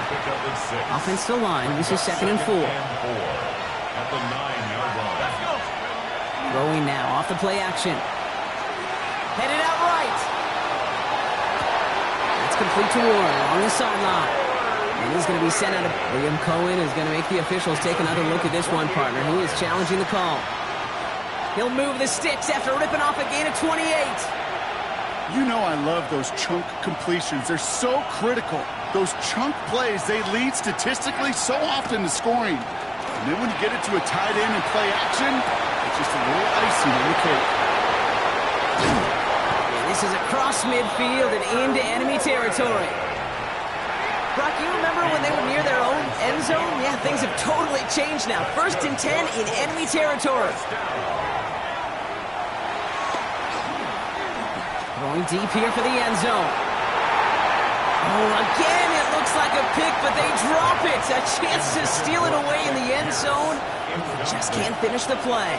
Offensive line, this is 2nd and 4. At the 9-yard line. Throwing now off the play action. Headed out right. That's complete to Warren on the sideline. And he's going to be sent out of... Liam Cohen is going to make the officials take another look at this one, partner. He is challenging the call. He'll move the sticks after ripping off a gain of 28. You know I love those chunk completions. They're so critical. Those chunk plays, they lead statistically so often to scoring. And then when you get it to a tight end and play action, it's just a little icing on the cake. This is across midfield and into enemy territory. Brock, you remember when they were near their own end zone? Yeah, things have totally changed now. 1st and 10 in enemy territory. Going deep here for the end zone. Oh, again, it looks like a pick, but they drop it. A chance to steal it away in the end zone. They just can't finish the play.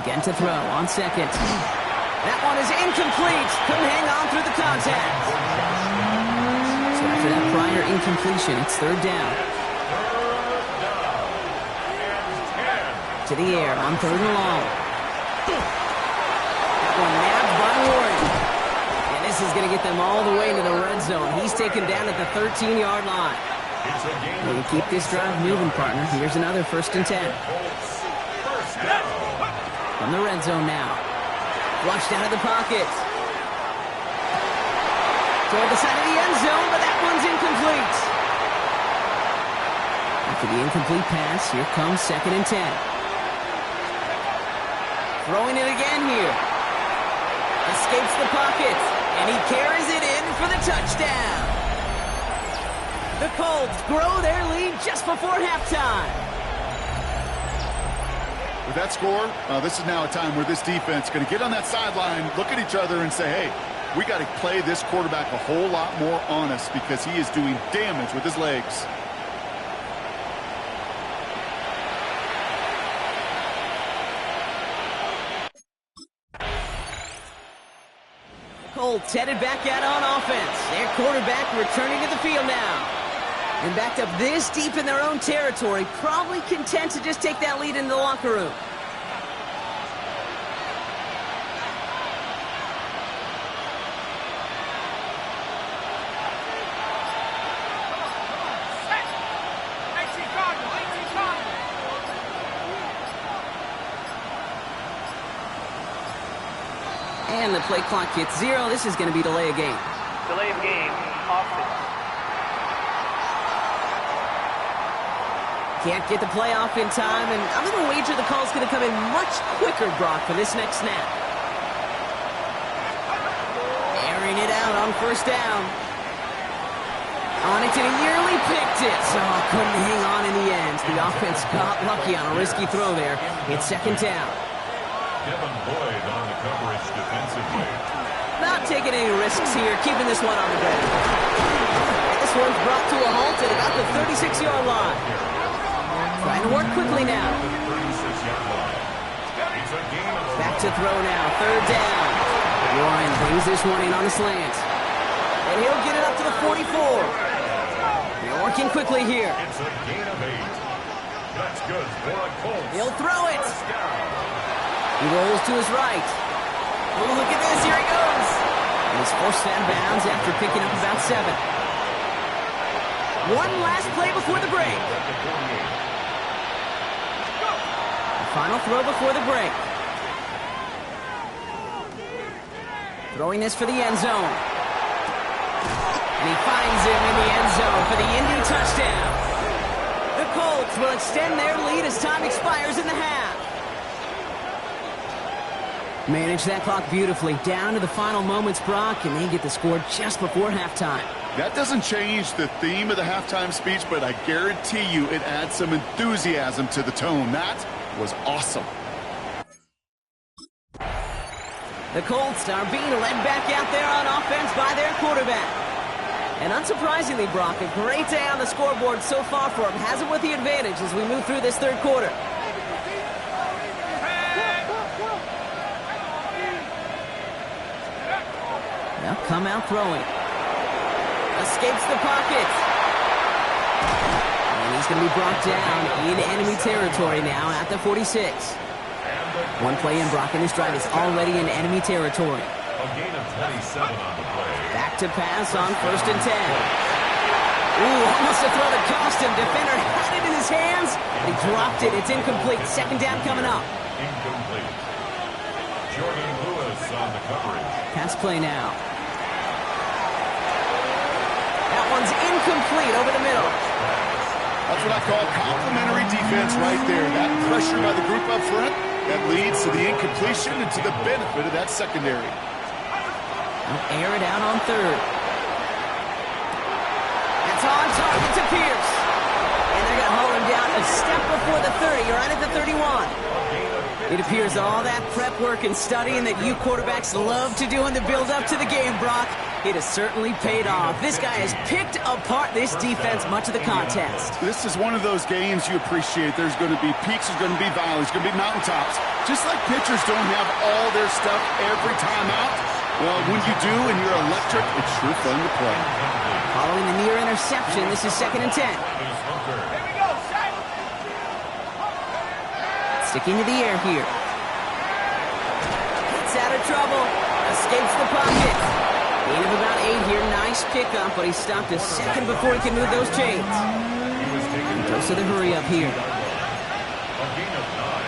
Again to throw on 2nd. That one is incomplete. Couldn't hang on through the contact. So after that prior incompletion, it's 3rd down. To the air on 3rd and long. That one nabbed by Warren. And this is going to get them all the way into the red zone. He's taken down at the 13-yard line. They can keep this drive moving, partner. Here's another 1st and 10. From the red zone now. Flushed out of the pocket. Toward the side of the end zone, but that one's incomplete. After the incomplete pass, here comes 2nd and 10. Throwing it again here. Escapes the pocket, and he carries it in for the touchdown. The Colts grow their lead just before halftime. With that score, this is now a time where this defense is going to get on that sideline, look at each other, and say, hey, we got to play this quarterback a whole lot more honest because he is doing damage with his legs. Colts headed back out on offense. Their quarterback returning to the field now. And backed up this deep in their own territory, probably content to just take that lead into the locker room. And the play clock hits 0. This is going to be delay of game. Delay of game, offense. Can't get the play off in time, and I'm going to wager the call's going to come in much quicker, Brock, for this next snap. Airing it out on 1st down. On it to the nearly picked it, so couldn't hang on in the end. The offense got lucky on a risky throw there. It's 2nd down. Kevin Boyd on the coverage defensively. Not taking any risks here, keeping this one on the ground. This one's brought to a halt at about the 36-yard line. Trying to work quickly now. Back to throw now, 3rd down. Warren brings this one in on the slant. And he'll get it up to the 44. They're working quickly here. It's a gain of 8. That's good for a Colts. He'll throw it. He rolls to his right. Oh, look at this. Here he goes. And he's forced out of bounds after picking up about 7. One last play before the break. The final throw before the break. Throwing this for the end zone. And he finds him in the end zone for the Indy touchdown. The Colts will extend their lead as time expires in the half. Manage that clock beautifully. Down to the final moments, Brock, and they get the score just before halftime. That doesn't change the theme of the halftime speech, but I guarantee you it adds some enthusiasm to the tone. That was awesome. The Colts are being led back out there on offense by their quarterback. And unsurprisingly, Brock, a great day on the scoreboard so far for him. Has it with the advantage as we move through this 3rd quarter. Now come out throwing. Escapes the pocket. And he's going to be brought down in enemy territory now at the 46. One play in, Brock, and this drive is already in enemy territory. A gain of 27 on the play. Back to pass on 1st and 10. Ooh, almost a throw that cost him. Defender had it in his hands. He dropped it. It's incomplete. 2nd down coming up. Incomplete. Jordan Lewis on the coverage. Pass play now. That one's incomplete over the middle. That's what I call complimentary defense right there. That pressure by the group up front, that leads to the incompletion and to the benefit of that secondary. They'll air it out on 3rd. That's on target to Pierce. And they're going to haul him down a step before the 30, right at the 31. It appears all that prep work and studying that you quarterbacks love to do in the build-up to the game, Brock, it has certainly paid off. This guy has picked apart this defense much of the contest. This is one of those games you appreciate. There's going to be peaks, there's going to be valleys, there's going to be mountaintops. Just like pitchers don't have all their stuff every time out, well, when you do and you're electric, it's sure fun to play. Following the near interception, this is 2nd and 10. Sticking to the air here. Gets out of trouble. Escapes the pocket. Gain of about 8 here. Nice pickup, but he stopped a second before he can move those chains. He goes to the hurry up here. A gain of 9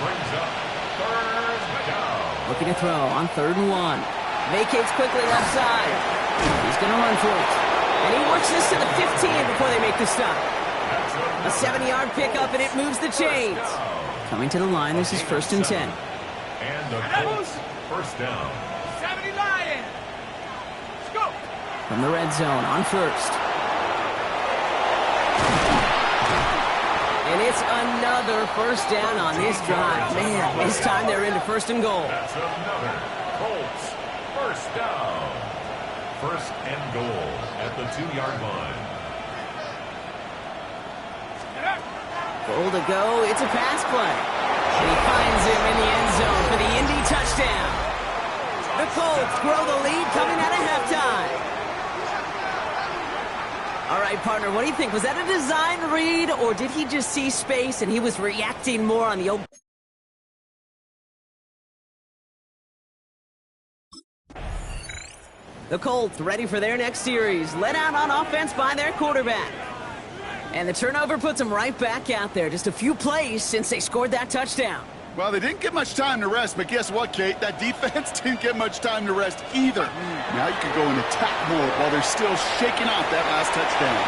brings up first down. Looking to throw on 3rd and 1. Vacates quickly left side. He's going to run for it. And he works this to the 15 before they make the stop. A 70-yard pickup, and it moves the chains. Coming to the line, this is 1st and 10. And the Colts, first down. 70 Lions. Let's go. From the red zone on 1st. And it's another first down on this drive. Man, this time they're into 1st and goal. That's another Colts, first down. 1st and goal at the 2-yard line. Goal to go. It's a pass play. And he finds him in the end zone for the Indy touchdown. The Colts grow the lead coming out of halftime. All right, partner, what do you think? Was that a design read, or did he just see space and he was reacting more on the open? The Colts ready for their next series. Led out on offense by their quarterback. And the turnover puts them right back out there. Just a few plays since they scored that touchdown. Well, they didn't get much time to rest, but guess what, Kate? That defense didn't get much time to rest either. Now you can go in attack mode while they're still shaking off that last touchdown.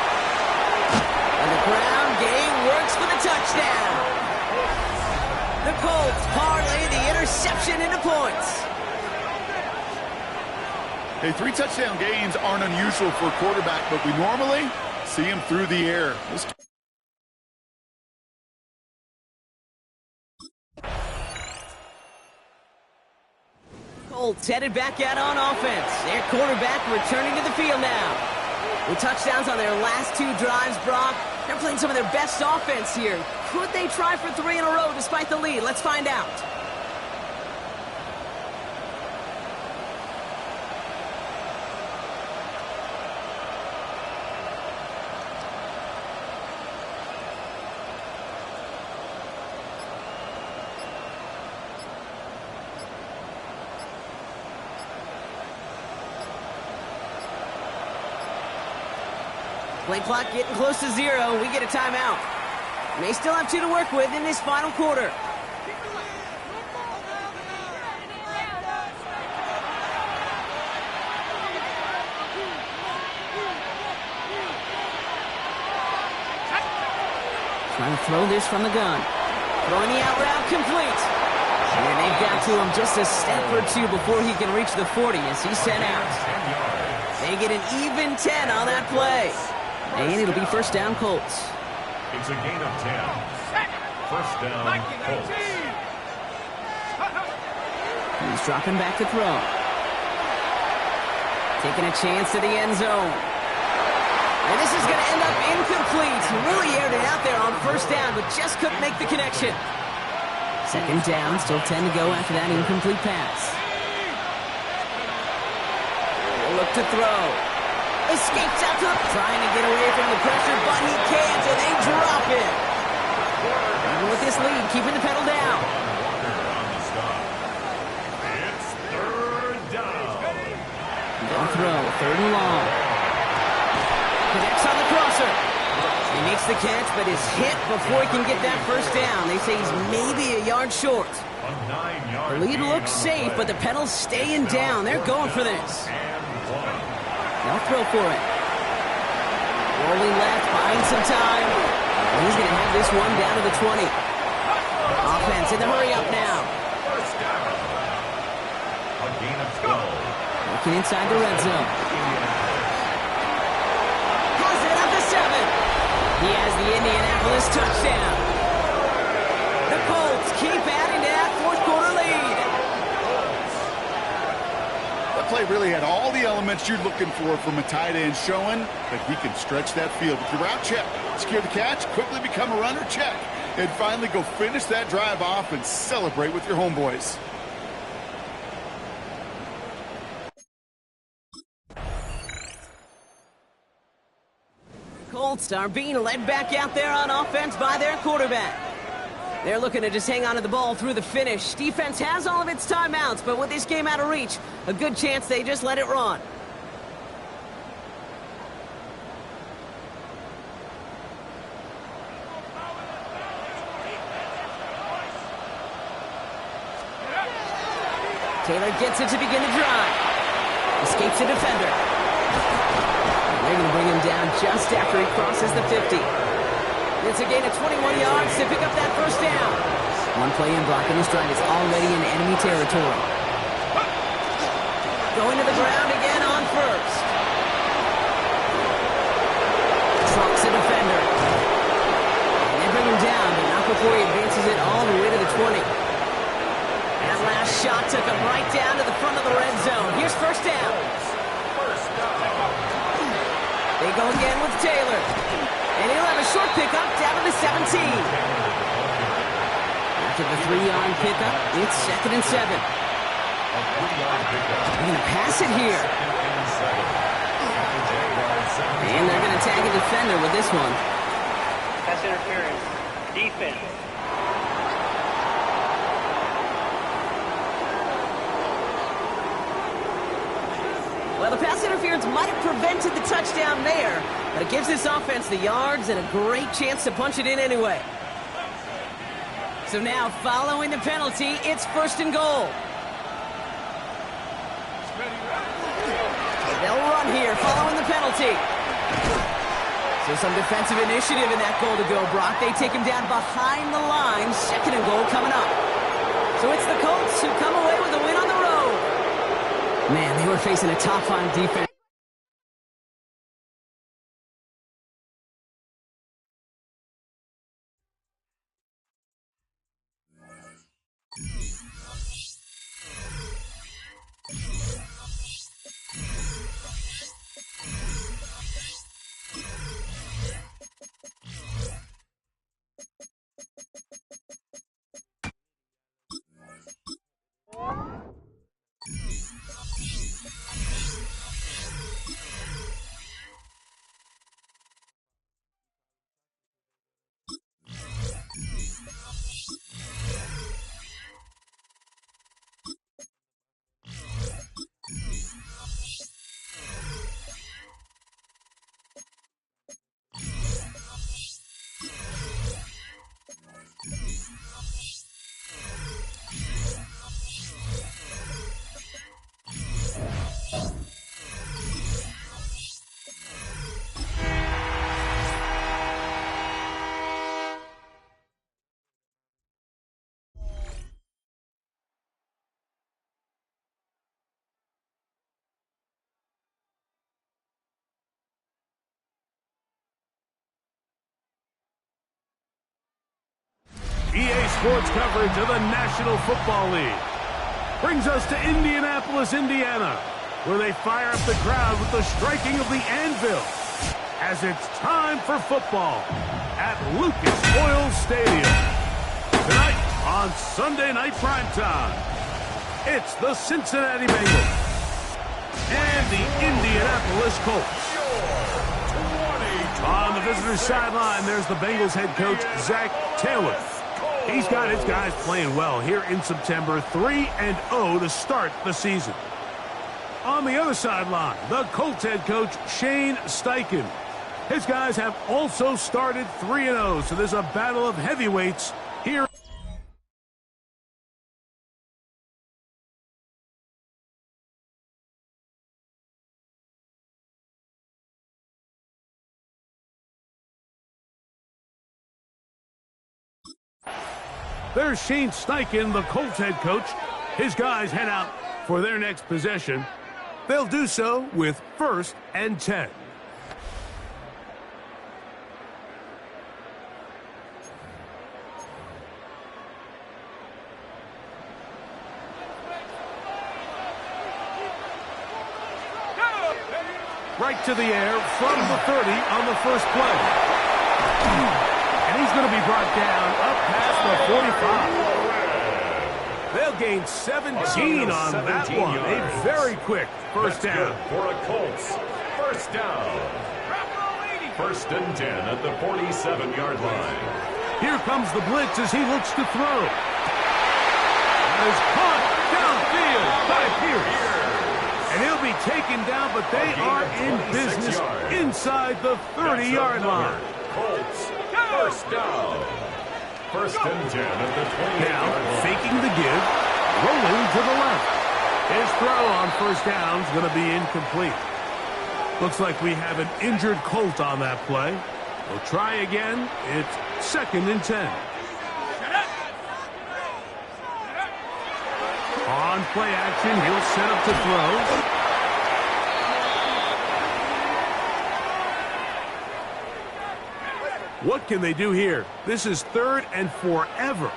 And the ground game works for the touchdown. The Colts parlay the interception into points. Hey, 3 touchdown gains aren't unusual for a quarterback, but we normally see him through the air. Colts headed back out on offense. Their quarterback returning to the field now. With touchdowns on their last 2 drives, Brock, they're playing some of their best offense here. Could they try for 3 in a row despite the lead? Let's find out. Play clock getting close to 0. We get a timeout. May still have 2 to work with in this final quarter. Trying to throw this from the gun. Throwing the out route complete. And they've got to him just a step or 2 before he can reach the 40 as he's sent out. They get an even 10 on that play. And it'll be first down, Colts. It's a gain of 10. First down, Colts. He's dropping back to throw. Taking a chance to the end zone. And this is going to end up incomplete. He really aired it out there on first down, but just couldn't make the connection. Second down, still 10 to go after that incomplete pass. Look to throw. Escapes out to him, trying to get away from the pressure, but he can't, and they drop it. Even with this lead, keeping the pedal down. It's 3rd down. Don't throw, 3rd and long. Connects on the crosser. He makes the catch, but is hit before he can get that first down. They say he's maybe a yard short. The lead looks safe, but the pedal's staying down. They're going for this. They'll throw for it. Rolling left, buying some time. And he's going to have this one down to the 20. Offense in the hurry up now. First down. A gain of 12. Looking inside the red zone. Has it up to 7. He has the Indianapolis touchdown. The Colts keep adding to that 4th quarter lead. That play really had all the elements you're looking for from a tight end, showing that he can stretch that field. With your route, check. Secure the catch, quickly become a runner, check. And finally go finish that drive off and celebrate with your homeboys. Colts are being led back out there on offense by their quarterback. They're looking to just hang on to the ball through the finish. Defense has all of its timeouts, but with this game out of reach, a good chance they just let it run. Taylor gets it to begin the drive. Escapes the defender. They're going to bring him down just after he crosses the 50. It's a gain of 21 yards to pick up that first down. One play in blocking this drive is already in enemy territory. Going to the ground again on first. Trucks a defender. And they bring him down, but not before he advances it all the way to the 20. That last shot took him right down to the front of the red zone. Here's first down. They go again with Taylor. And he'll have a short pickup down to the 17. After the 3-yard pickup, it's 2nd and 7. They're going to pass it here. And they're going to tag a defender with this one. Pass interference. Defense. Well, the pass interference might have prevented the touchdown there, but it gives this offense the yards and a great chance to punch it in anyway. So now, following the penalty, it's 1st and goal. They'll run here following the penalty. So some defensive initiative in that goal to go, Brock. They take him down behind the line. 2nd and goal coming up. So it's the Colts who come away with a win on the road. Man, they were facing a top-5 defense. EA Sports coverage of the National Football League brings us to Indianapolis, Indiana, where they fire up the crowd with the striking of the anvil as it's time for football at Lucas Oil Stadium. Tonight on Sunday Night Primetime, it's the Cincinnati Bengals and the Indianapolis Colts. On the visitor's sideline, there's the Bengals head coach, Zach Taylor. He's got his guys playing well here in September, 3-0 to start the season. On the other sideline, the Colts head coach, Shane Steichen. His guys have also started 3-0, so there's a battle of heavyweights here. There's Shane Steichen, the Colts head coach. His guys head out for their next possession. They'll do so with 1st and 10. Right to the air from the 30 on the first play. And he's going to be brought down up past the 45. They'll gain 17 on that one. A very quick first down. For a Colts first down. 1st and 10 at the 47-yard line. Here comes the blitz as he looks to throw. That is caught downfield by Pierce. And he'll be taken down, but they are in business inside the 30-yard line. Colts, first down. First and 10 at the 28-yard Now, line. faking the give, rolling to the left. His throw on first down is going to be incomplete. Looks like we have an injured Colt on that play. We'll try again. It's second and 10. On play action, he'll set up to throw. What can they do here? This is third and forever.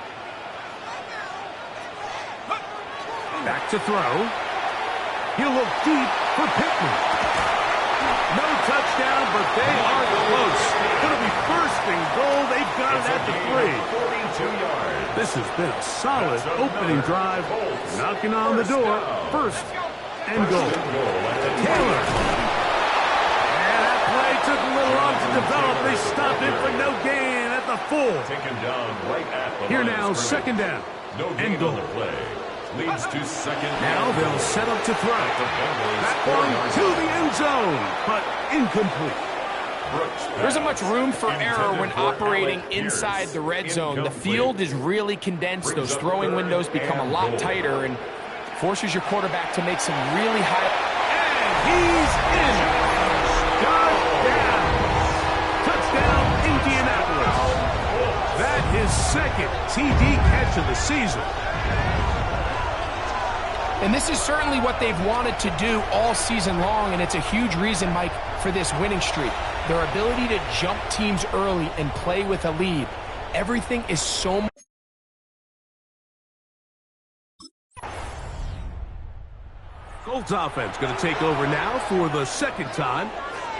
Back to throw. He'll look deep for Pittman. No touchdown, but they are close. Going to be first and goal. They've got it at the 3. 42 yards. This has been a solid opening drive. Knocking on the door. First and goal. Taylor. And that play took a little long to develop. They stopped it for no gain at the 4. Taken down right at the Here line now, of second scrimmage. down. No And gain goal. on the play. Leads to second Now down. they'll set up to throw. That one to the end zone, but incomplete. There isn't much room for error when operating inside the red zone. The field is really condensed. Those throwing windows become a lot tighter and forces your quarterback to make some really high... And he's in. Touchdown, Indianapolis. That is second TD catch of the season. And this is certainly what they've wanted to do all season long, and it's a huge reason, Mike, for this winning streak. Their ability to jump teams early and play with a lead. Everything is so much... Colts offense going to take over now for the second time.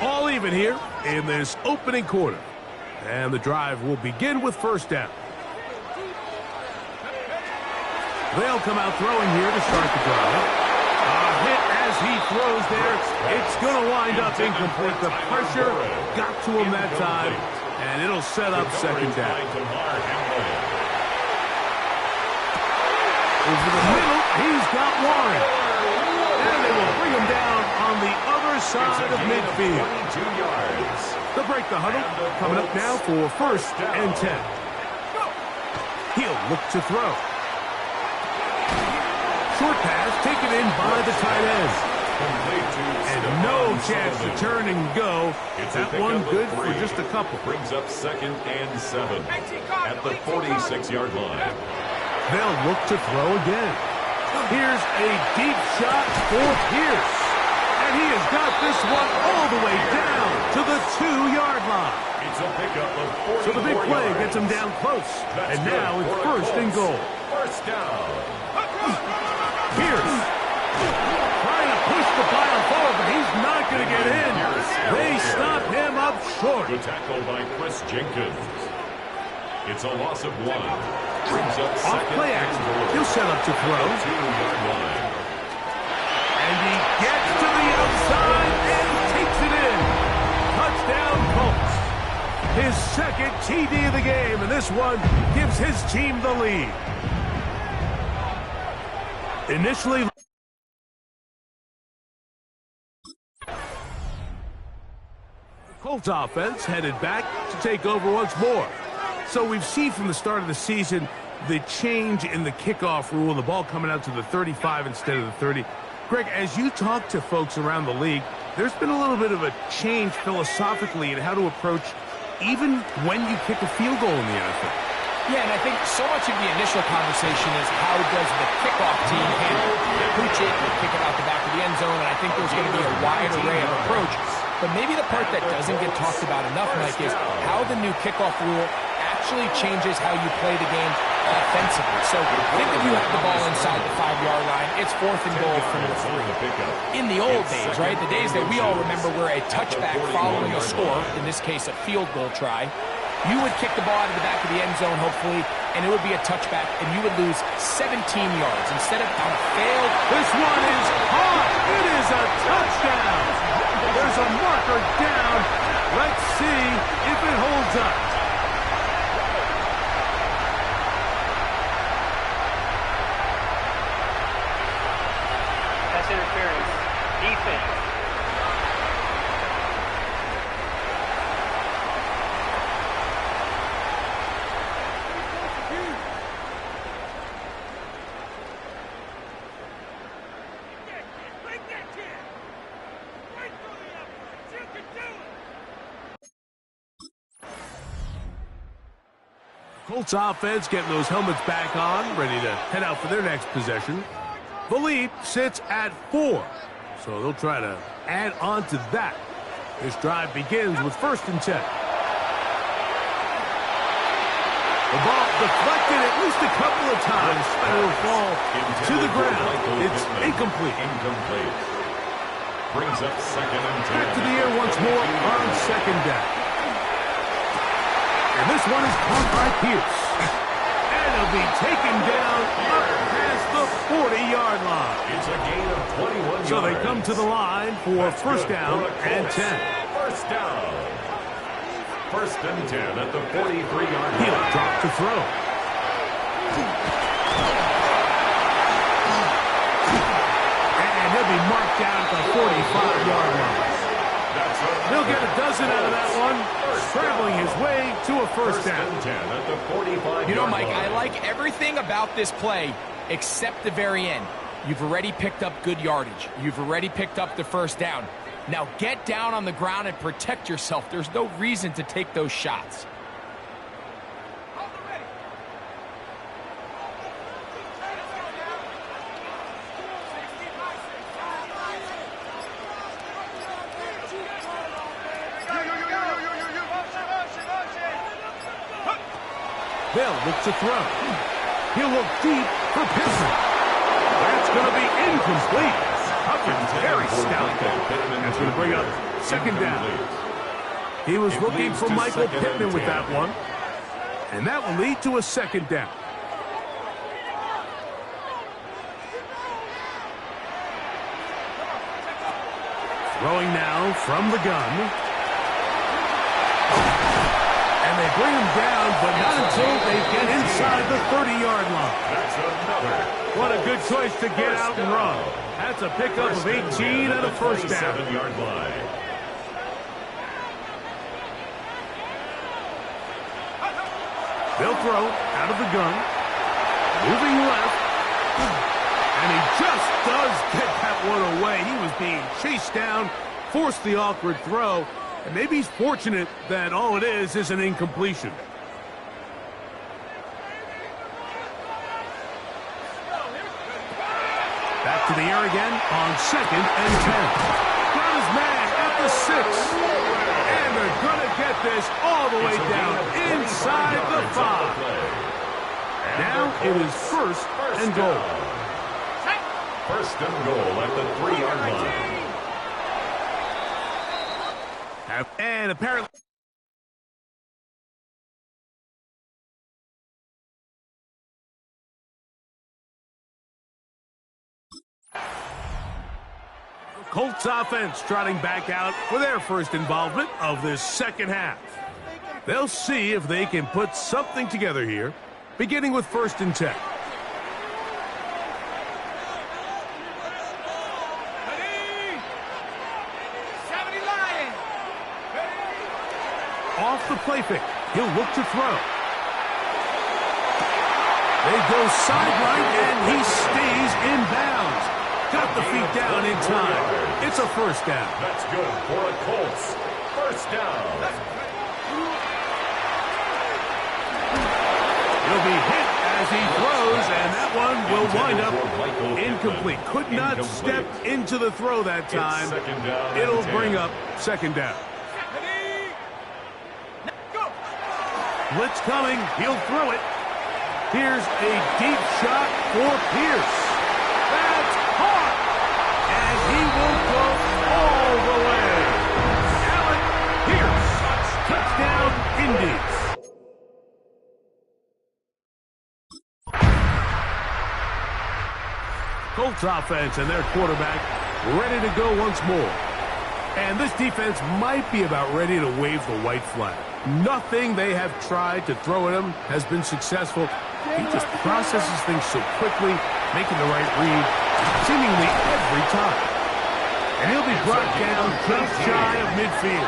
All even here in this opening quarter. And the drive will begin with first down. They'll come out throwing here to start the drive. A hit as he throws there. It's going to wind up incomplete. The pressure got to him that time, and it'll set up second down. Over the middle, he's got Warren. And they will bring him down on the other side of midfield. They'll break the huddle. Coming up now for first and 10. He'll look to throw. Short pass taken in by the tight end. And no chance to turn and go. That one good for just a couple. Brings up second and 7 at the 46-yard line. They'll look to throw again. Here's a deep shot for Pierce. And he has got this one all the way down to the 2-yard line. It's a pickup of 44 So the big play yards. gets him down close. That's And now good it's for first and Colts. goal. First down. Pierce trying to push the pile forward, but he's not going to get in. They stop him up short. Good tackle by Chris Jenkins. It's a loss of 1. Brings up Off second play and action. goal. He'll set up to throw. 2-yard line. And he gets to the outside and takes it in. Touchdown Colts. His second TD of the game, and this one gives his team the lead. Initially, Colts offense headed back to take over once more. So we've seen from the start of the season the change in the kickoff rule, the ball coming out to the 35 instead of the 30. Greg, as you talk to folks around the league, there's been a little bit of a change philosophically in how to approach even when you kick a field goal in the NFL. Yeah, and I think so much of the initial conversation is how does the kickoff team handle it? They pooch it, they kick it out the back of the end zone, and I think there's going to be a wide array of approaches. But maybe the part that doesn't get talked about enough, Mike, is how the new kickoff rule actually changes how you play the game offensively. So think if you have the ball inside the 5-yard line, it's fourth and goal from the 3. In the old days, right, the days that we all remember where a touchback following a score, in this case a field goal try, you would kick the ball out of the back of the end zone, hopefully, and it would be a touchback, and you would lose 17 yards instead of on a failed. This one is caught. It is a touchdown. There's a marker down. Let's see if it holds up. Colts offense getting those helmets back on, ready to head out for their next possession. The lead sits at 4, so they'll try to add on to that. This drive begins with 1st and 10. The ball deflected at least a couple of times, and it'll fall to the ground. It's incomplete. Brings up 2nd and 10. Back to the air once more on 2nd down. And this one is caught by Pierce. And it'll be taken down up past the 40-yard line. It's a gain of 21 yards. So they come to the line for 1st down and 10. 1st down. 1st and 10 at the 43-yard line. He'll drop to throw. And he'll be marked down at the 45-yard line. He'll get a dozen out of that one, scrambling his way to a 1st down. And 10 at the 45-yard You know, Mike, line. I like everything about this play except the very end. You've already picked up good yardage. You've already picked up the 1st down. Now get down on the ground and protect yourself. There's no reason to take those shots. They'll look to throw. He'll look deep for Pittman. That's going to be incomplete. Coverage very stout there. That's going to bring up 2nd down. He was looking for Michael Pittman with that one. And that will lead to a 2nd down. Throwing now from the gun. And they bring him down, but not until they get inside the 30-yard line. That's another. What a good choice to get out and run. That's a pickup of 18 and a 1st down. 27-yard line. They'll throw out of the gun. Moving left. And he just does get that one away. He was being chased down, forced the awkward throw. And maybe he's fortunate that all it is an incompletion. Back to the air again on 2nd and 10. Got his man at the 6. And they're going to get this all the way down inside the 5. Now it is 1st and goal. 1st and goal at the 3-yard line. And apparently... Colts offense trotting back out for their 1st involvement of this 2nd half. They'll see if they can put something together here, beginning with 1st and 10. Off the play fake. He'll look to throw. They go sideline, and he stays in bounds. Got the feet down in time. It's a 1st down. That's good for the Colts. 1st down. He'll be hit as he throws, and that one will wind up incomplete. Could not step into the throw that time. It'll bring up 2nd down. Blitz coming. He'll throw it. Here's a deep shot for Pierce. That's caught. And he will go all the way. Alec Pierce. Touchdown, Indians. Colts offense and their quarterback ready to go once more. And this defense might be about ready to wave the white flag. Nothing they have tried to throw at him has been successful. He just processes things so quickly, making the right read seemingly every time. And he'll be brought down just shy of midfield.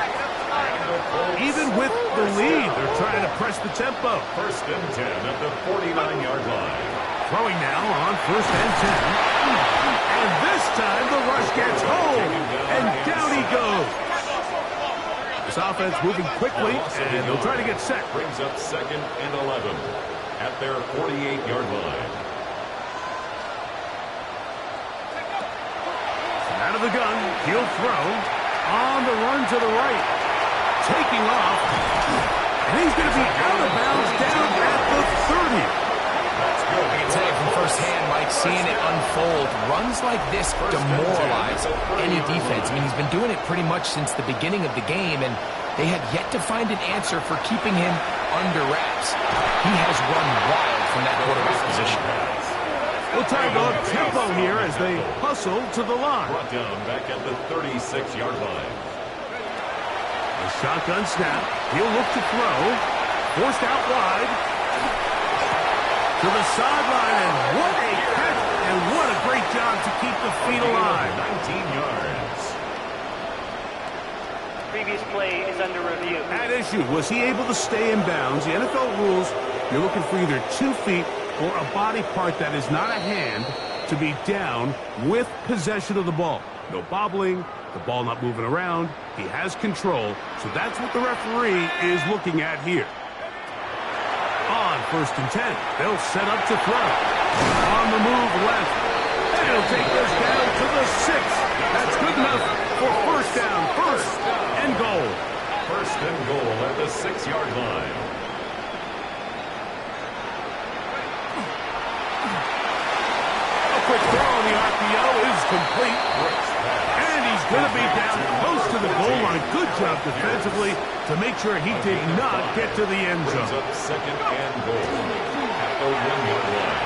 Even with the lead, they're trying to press the tempo. 1st and 10 at the 49-yard line. Throwing now on 1st and 10. And this time the rush gets home. And down he goes. This offense moving quickly, and they'll try to get set. Brings up 2nd and 11 at their 48-yard line. Out of the gun, he'll throw. On the run to the right. Taking off. And he's going to be out of bounds down at the 30. I can tell you from firsthand, Mike, seeing it unfold, runs like this demoralize any defense. I mean, he's been doing it pretty much since the beginning of the game, and they have yet to find an answer for keeping him under wraps. He has run wild from that quarterback position. We'll try to go up tempo here as they hustle to the line. Brought down back at the 36-yard line. A shotgun snap. He'll look to throw. Forced out wide. To the sideline, and what a catch, and what a great job to keep the feet alive. 19 yards. Previous play is under review. At issue, was he able to stay in bounds? The NFL rules, you're looking for either 2 feet or a body part that is not a hand to be down with possession of the ball. No bobbling, the ball not moving around. He has control, so that's what the referee is looking at here. On 1st and 10, they'll set up to throw. On the move left, and he'll take this down to the 6. That's good enough for first down, first and goal. First and goal at the 6-yard line. A quick throw on the RPO is complete. And he's going to be down close to the goal line. Good job defensively to make sure he did not get to the end Brings zone. up 2nd and goal at the 1-yard line.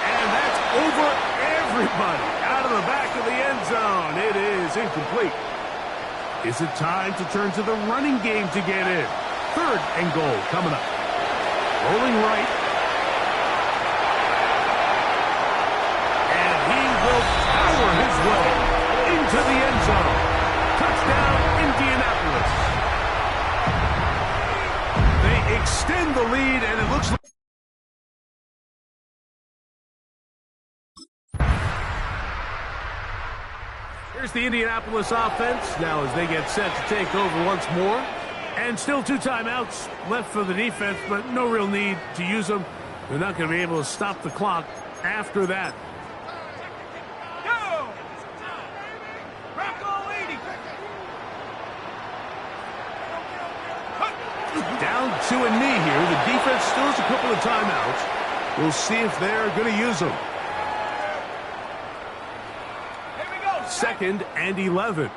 And that's over everybody out of the back of the end zone. It is incomplete. Is it time to turn to the running game to get in? 3rd and goal coming up. Rolling right. And he will power his way into the end zone. Touchdown, Indianapolis. They extend the lead, and it looks like here's the Indianapolis offense now as they get set to take over once more. And still 2 timeouts left for the defense, but no real need to use them. They're not going to be able to stop the clock after that. Go! Rock all 80. Down to a knee here. The defense still has a couple of timeouts. We'll see if they're going to use them. Here we go. 2nd and 11.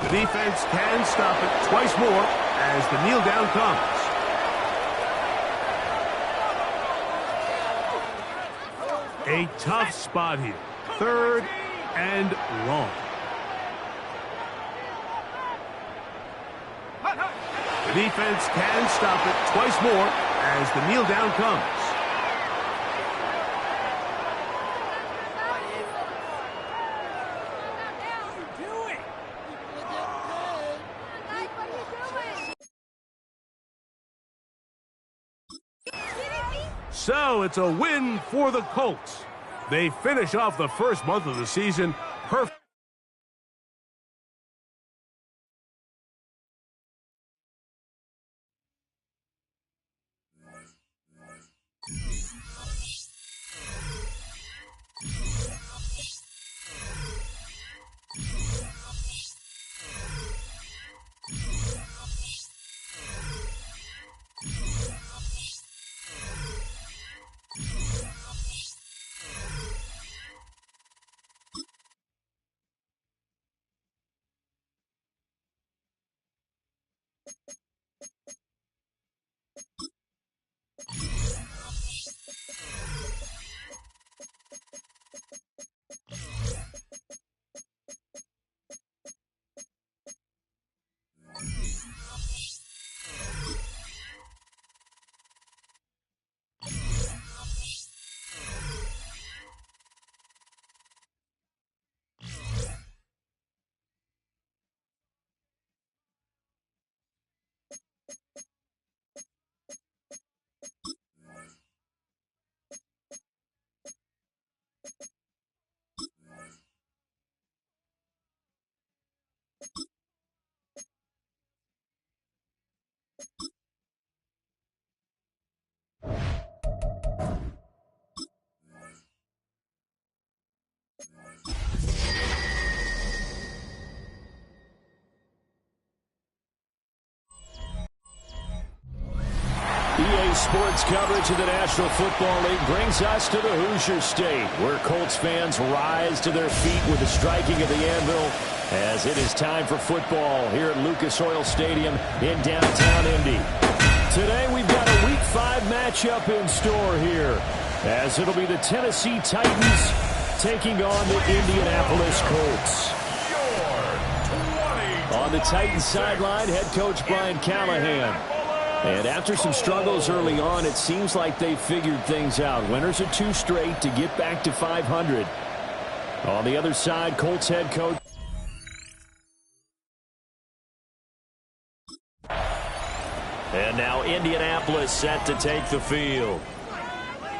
The defense can stop it twice more as the kneel down comes. A tough spot here. 3rd and long. The defense can stop it twice more as the kneel down comes. So it's a win for the Colts. They finish off the first month of the season perfect. EA Sports coverage of the National Football League brings us to the Hoosier State, where Colts fans rise to their feet with the striking of the anvil as it is time for football here at Lucas Oil Stadium in downtown Indy. Today we've got a Week 5 matchup in store here, as it'll be the Tennessee Titans taking on the Indianapolis Colts. On the Titans sideline, head coach Brian Callahan. And after some struggles early on, it seems like they've figured things out. Winners of 2 straight to get back to 500. On the other side, Colts head coach. And now Indianapolis set to take the field.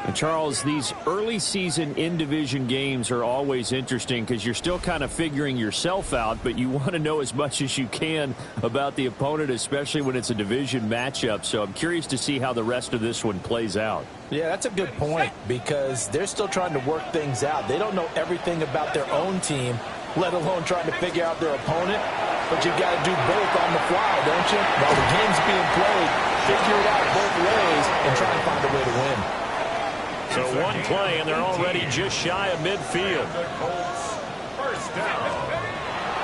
And Charles, these early season in-division games are always interesting because you're still kind of figuring yourself out, but you want to know as much as you can about the opponent, especially when it's a division matchup. So I'm curious to see how the rest of this one plays out. Yeah, that's a good point because they're still trying to work things out. They don't know everything about their own team, let alone trying to figure out their opponent. But you've got to do both on the fly, don't you? While the game's being played, figure it out both ways and try and find a way to win. So one play, and they're already just shy of midfield. First down.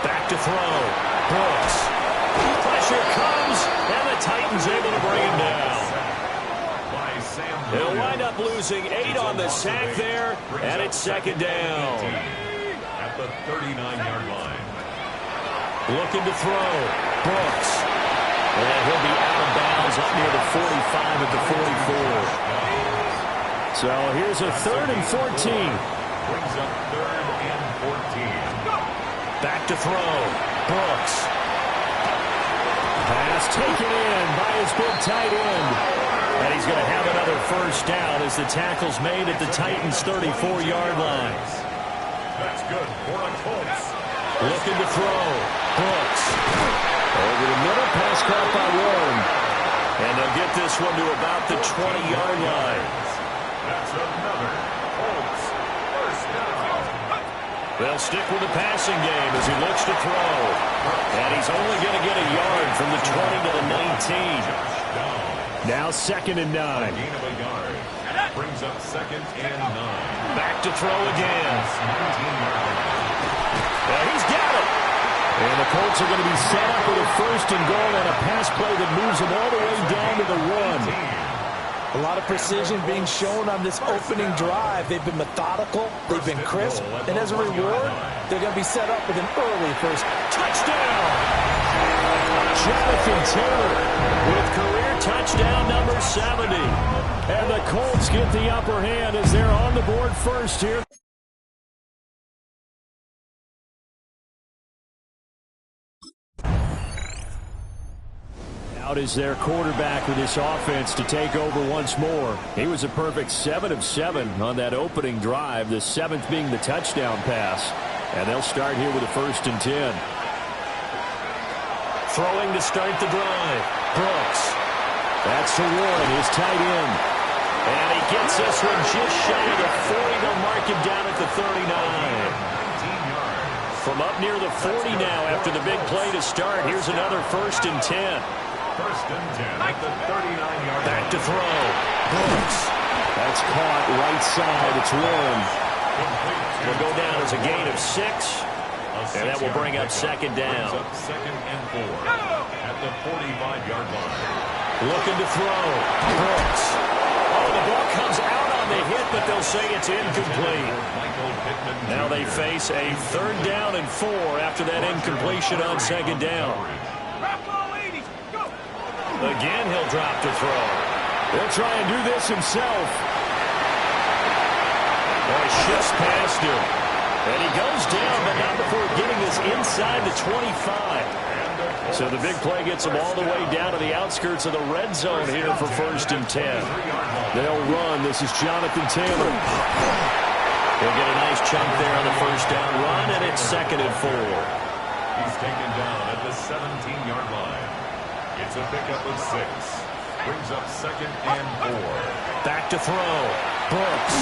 Back to throw. Brooks. Pressure comes, and the Titans able to bring him down. They'll wind up losing 8 on the sack there, and it's second down. At the 39-yard line. Looking to throw. Brooks. And he'll be out of bounds up near the 45 at the 44. So here's a 3rd and 14. Brings up 3rd and 14. Back to throw. Brooks. Pass taken in by his big tight end. And he's going to have another first down as the tackle's made at the Titans' 34-yard line. That's good for the Colts. Looking to throw. Brooks. Over the middle, pass caught by Warren. And they'll get this one to about the 20-yard line. That's another Colts first down. They'll stick with the passing game as he looks to throw. And he's only going to get a yard from the 20 to the 19. Now 2nd and 9. Gain of a yard. Brings up 2nd and 9. Back to throw again. He's got it. And the Colts are going to be set up with a 1st and goal and a pass play that moves them all the way down to the 1. A lot of precision being shown on this opening drive. They've been methodical. They've been crisp. And as a reward, they're going to be set up with an early first touchdown. Jonathan Taylor with career touchdown number 70. And the Colts get the upper hand as they're on the board first here. Out is their quarterback with this offense to take over once more. He was a perfect 7 of 7 on that opening drive, the 7th being the touchdown pass. And they'll start here with a 1st and 10. Throwing to start the drive. Brooks. That's to Warren, his tight end. And he gets this one just shy of the 40. They'll mark him down at the 39. From up near the 40 now after the big play to start. Here's another 1st and 10. 1st and 10 at the 39-yard line. Back to throw. Brooks. That's caught right side. It's Warren. Will go down as a gain of 6. And that will bring up 2nd down. 2nd and 4 at the 45-yard line. Looking to throw. Brooks. Oh, the ball comes out on the hit, but they'll say it's incomplete. Now they face a 3rd down and 4 after that incompletion on 2nd down. Again, he'll drop to throw. He'll try and do this himself. Boy, shifts past him. And he goes down, but not before getting this inside the 25. So the big play gets him all the way down to the outskirts of the red zone here for 1st and 10. They'll run. This is Jonathan Taylor. He'll get first down run, and it's 2nd and 4. He's taken down at the 17-yard line. It's a pickup of 6. Brings up 2nd and 4. Back to throw. Brooks.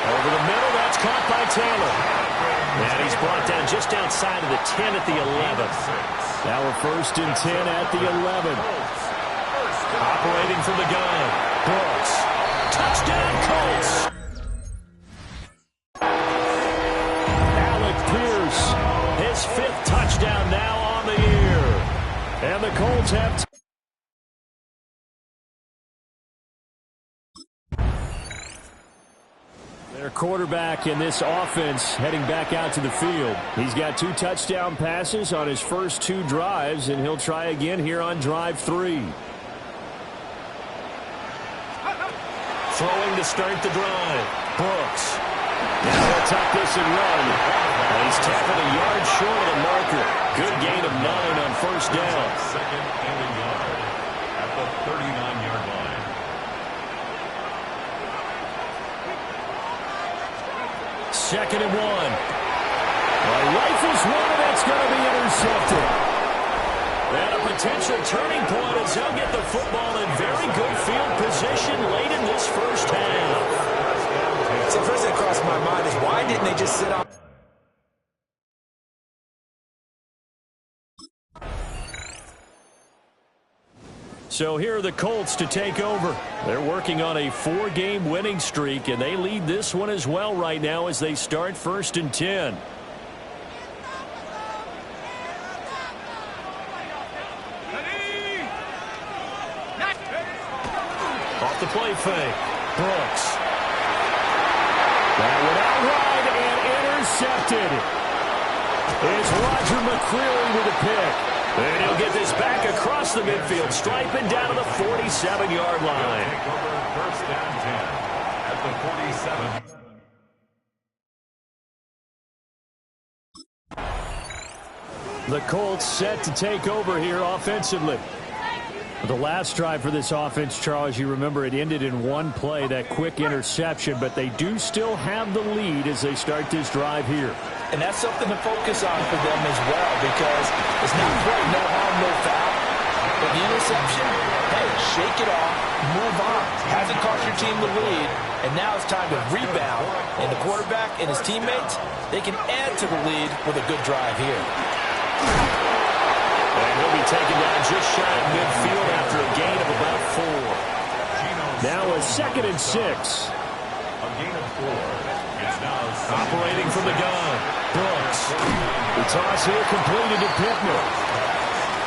Over the middle. That's caught by Taylor. And he's brought down just outside of the 10 at the 11. Now we're 1st and 10 at the 11. Operating from the gun. Brooks. Touchdown, Colts. Alec Pierce. His 5th touchdown now on the year. And the Colts have... Their quarterback in this offense heading back out to the field. He's got 2 touchdown passes on his first 2 drives, and he'll try again here on drive 3. Throwing to start the drive. Brooks. Now he'll tuck this and run. And he's tapping a yard short of the marker. Good gain of 9 on first down. 2nd and a yard at the 39-yard line. Second and 1. Rifles one, and that's going to be intercepted. And a potential turning point as he'll get the football in very good field position late in this first half. So first thing that crossed my mind is why didn't they just sit on? So here are the Colts to take over. They're working on a 4-game winning streak, and they lead this one as well right now as they start 1st and 10. Off the play fake. Brooks. That went out wide and intercepted. It's Roger McCreary with a pick. And he'll get this back across the midfield stripe and down to the 47-yard line. Take over 1st and 10 at the 47. The Colts set to take over here offensively. The last drive for this offense, Charles, you remember it ended in 1 play, that quick interception, but they do still have the lead as they start this drive here. And that's something to focus on for them as well, because it's not quite no harm, no foul. But the interception, hey, shake it off, move on. Hasn't cost your team the lead, and now it's time to rebound. And the quarterback and his teammates, they can add to the lead with a good drive here. And he'll be taken down just shy of midfield after a gain of about 4. Now a 2nd and 6. A gain of 4. It's now operating from the gun. Brooks. The toss here completed to Pittman.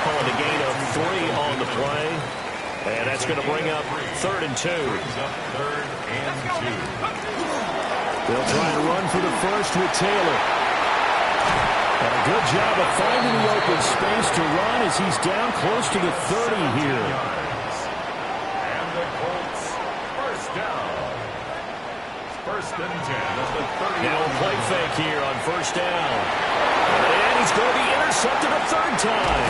Calling a gain of 3 on the play. And that's going to bring up 3rd and 2. They'll try to run for the first with Taylor. And a good job of finding the open space to run as he's down close to the 30 here. And the Colts first down. 1st and 10 at the 30. Now play fake here on first down. And he's going to be intercepted a 3rd time.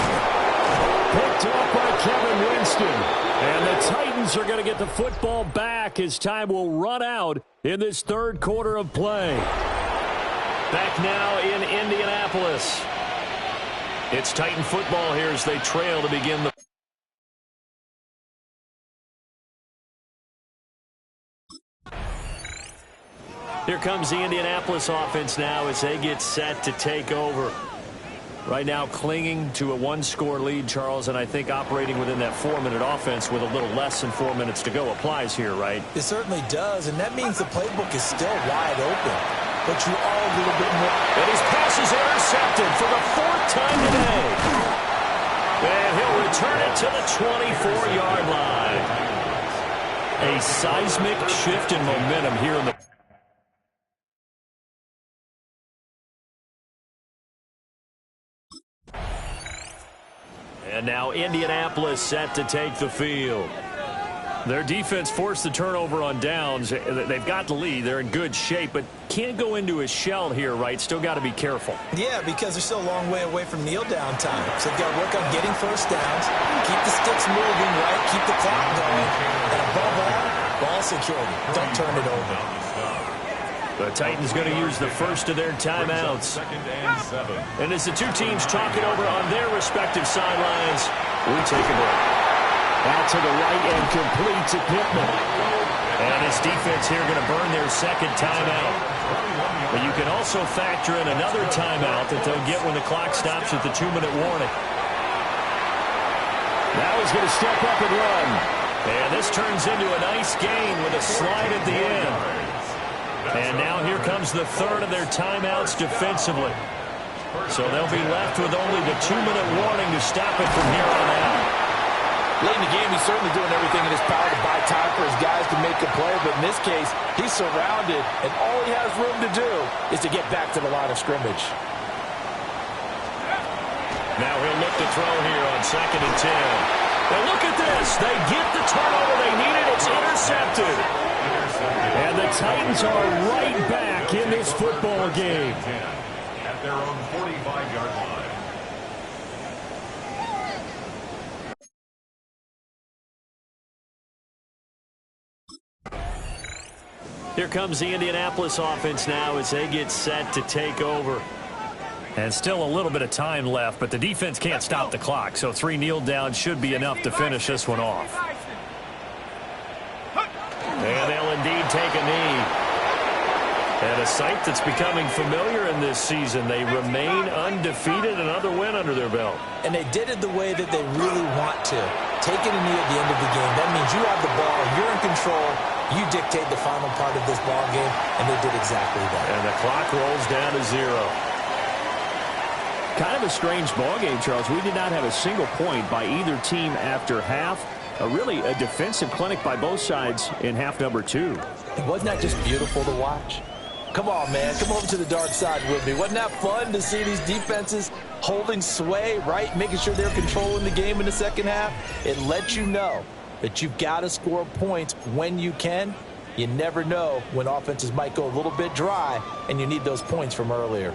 Picked off by Kevin Winston. And the Titans are going to get the football back as time will run out in this 3rd quarter of play. Back now in Indianapolis. It's Titan football here as they trail to begin the... Here comes the Indianapolis offense now as they get set to take over. Right now clinging to a 1-score lead, Charles, and I think operating within that 4-minute offense with a little less than 4 minutes to go applies here, right? It certainly does, and that means the playbook is still wide open. But you are a little bit more. And his pass is intercepted for the 4th time today. And he'll return it to the 24-yard line. A seismic shift in momentum here in the... And now Indianapolis set to take the field. Their defense forced the turnover on downs. They've got the lead. They're in good shape, but can't go into a shell here, right? Still got to be careful. Yeah, because they're still a long way away from kneel-down time. So they've got to work on getting first downs, keep the sticks moving, right? Keep the clock going. And above all, ball security. Don't turn it over. The Titans going to use the first of their timeouts. 2nd and 7. And as the two teams talk it over on their respective sidelines, we take a break. Out to the right and complete to Pittman. And this defense here going to burn their second timeout. But you can also factor in another timeout that they'll get when the clock stops at the 2-minute warning. Now he's going to step up and run. And this turns into a nice gain with a slide at the end. And now here comes the third of their timeouts defensively. So they'll be left with only the 2-minute warning to stop it from here on out. Late in the game, he's certainly doing everything in his power to buy time for his guys to make a play. But in this case, he's surrounded, and all he has room to do is to get back to the line of scrimmage. Now he'll look to throw here on 2nd and 10. Now look at this. They get the turnover they needed. It's intercepted. And the Titans are right back in this football game. At their own 45-yard line. Here comes the Indianapolis offense now as they get set to take over. And still a little bit of time left, but the defense can't stop the clock, so 3 kneel downs should be enough to finish this one off. And they'll indeed take a knee. And a sight that's becoming familiar in this season. They remain undefeated, another win under their belt. And they did it the way that they really want to. Taking a knee at the end of the game. That means you have the ball, you're in control, you dictate the final part of this ball game, and they did exactly that. And the clock rolls down to 0. Kind of a strange ball game, Charles. We did not have a single point by either team after half. Really a defensive clinic by both sides in half number 2. Wasn't that just beautiful to watch? Come on, man. Come over to the dark side with me. Wasn't that fun to see these defenses holding sway, right? Making sure they're controlling the game in the second half. It lets you know that you've got to score points when you can. You never know when offenses might go a little bit dry, and you need those points from earlier.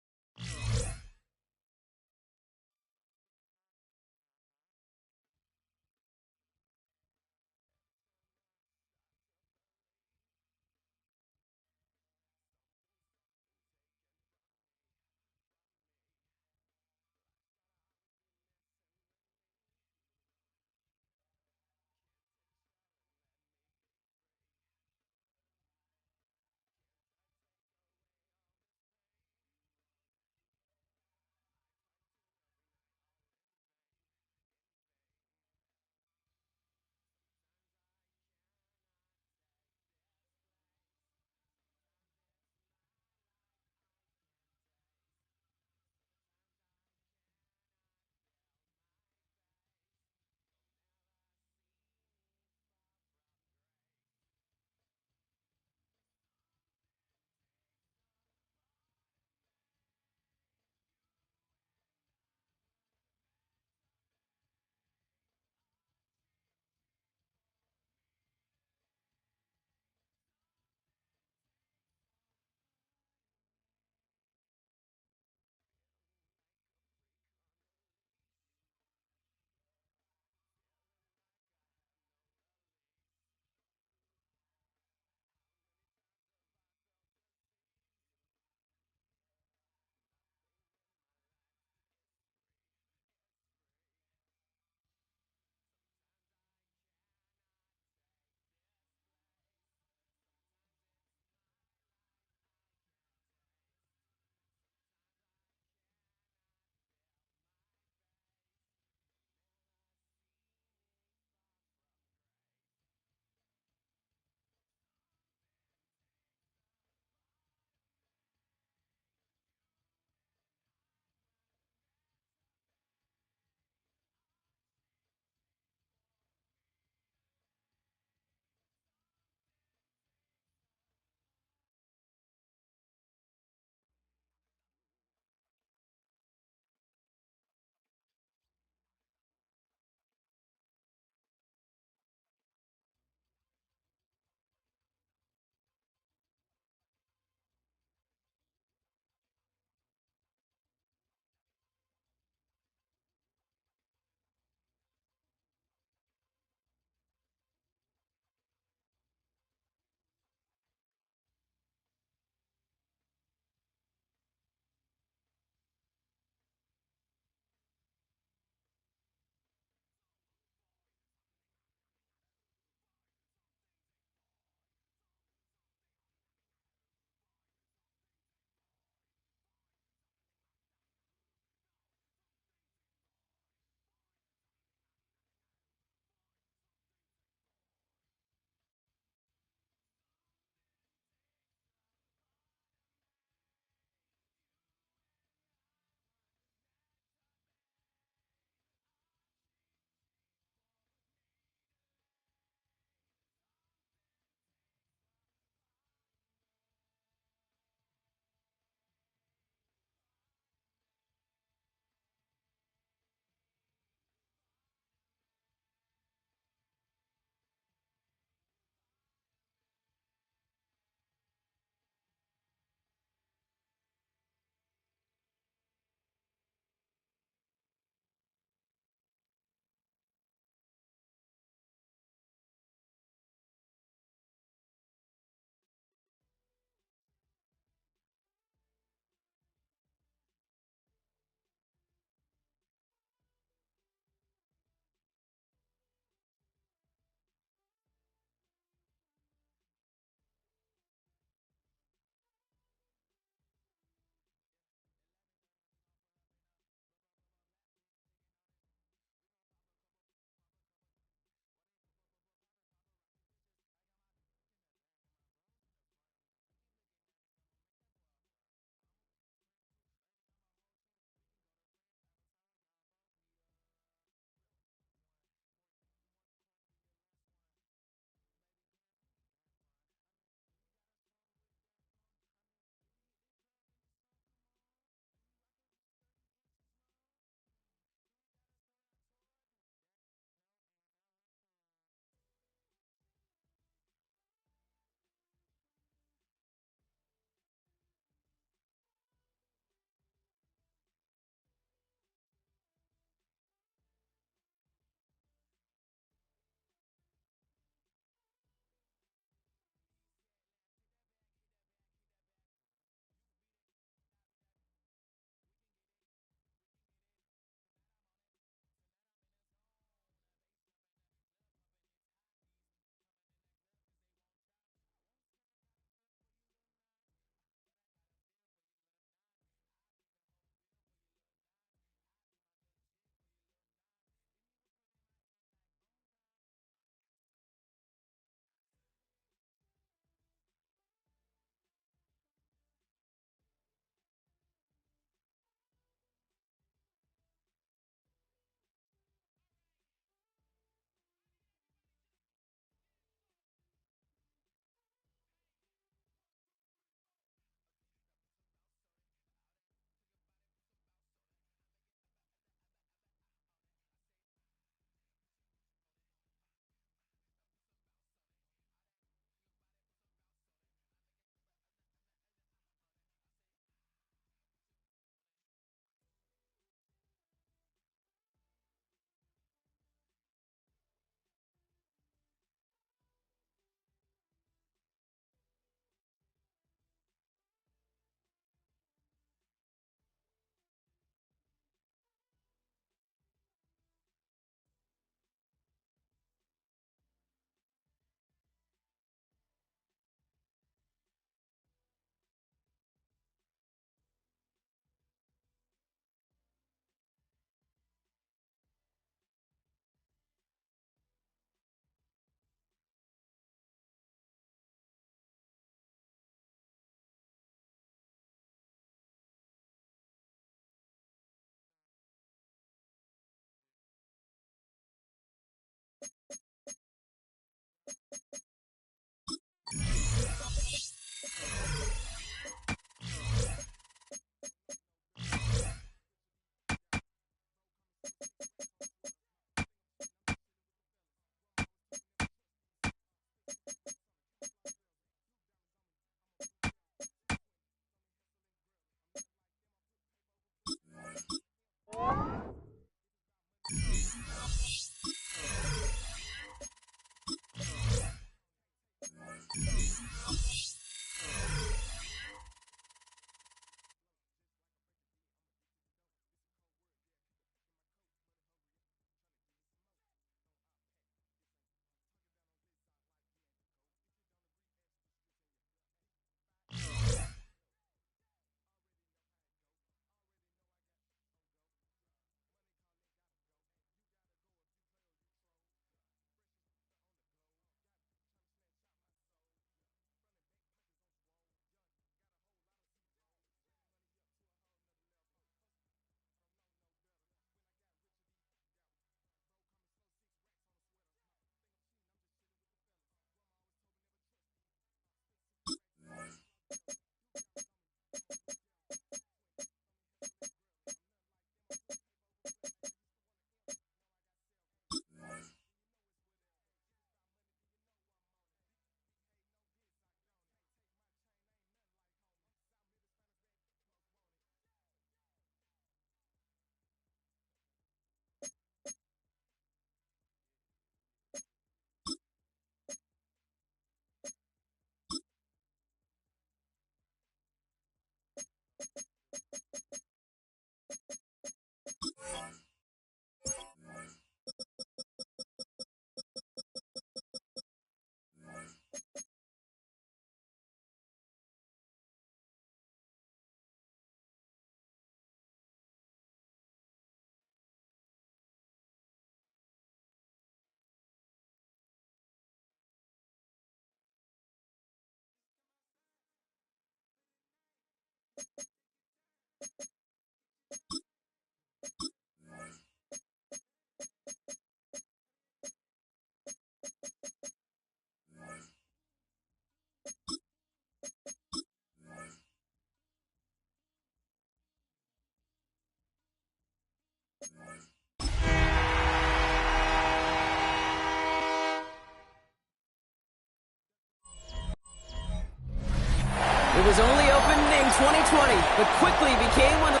It was only opened in 2020, but quickly became one of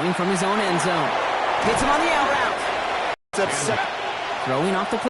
throwing from his own end zone. Hits him on the out route. Throwing off the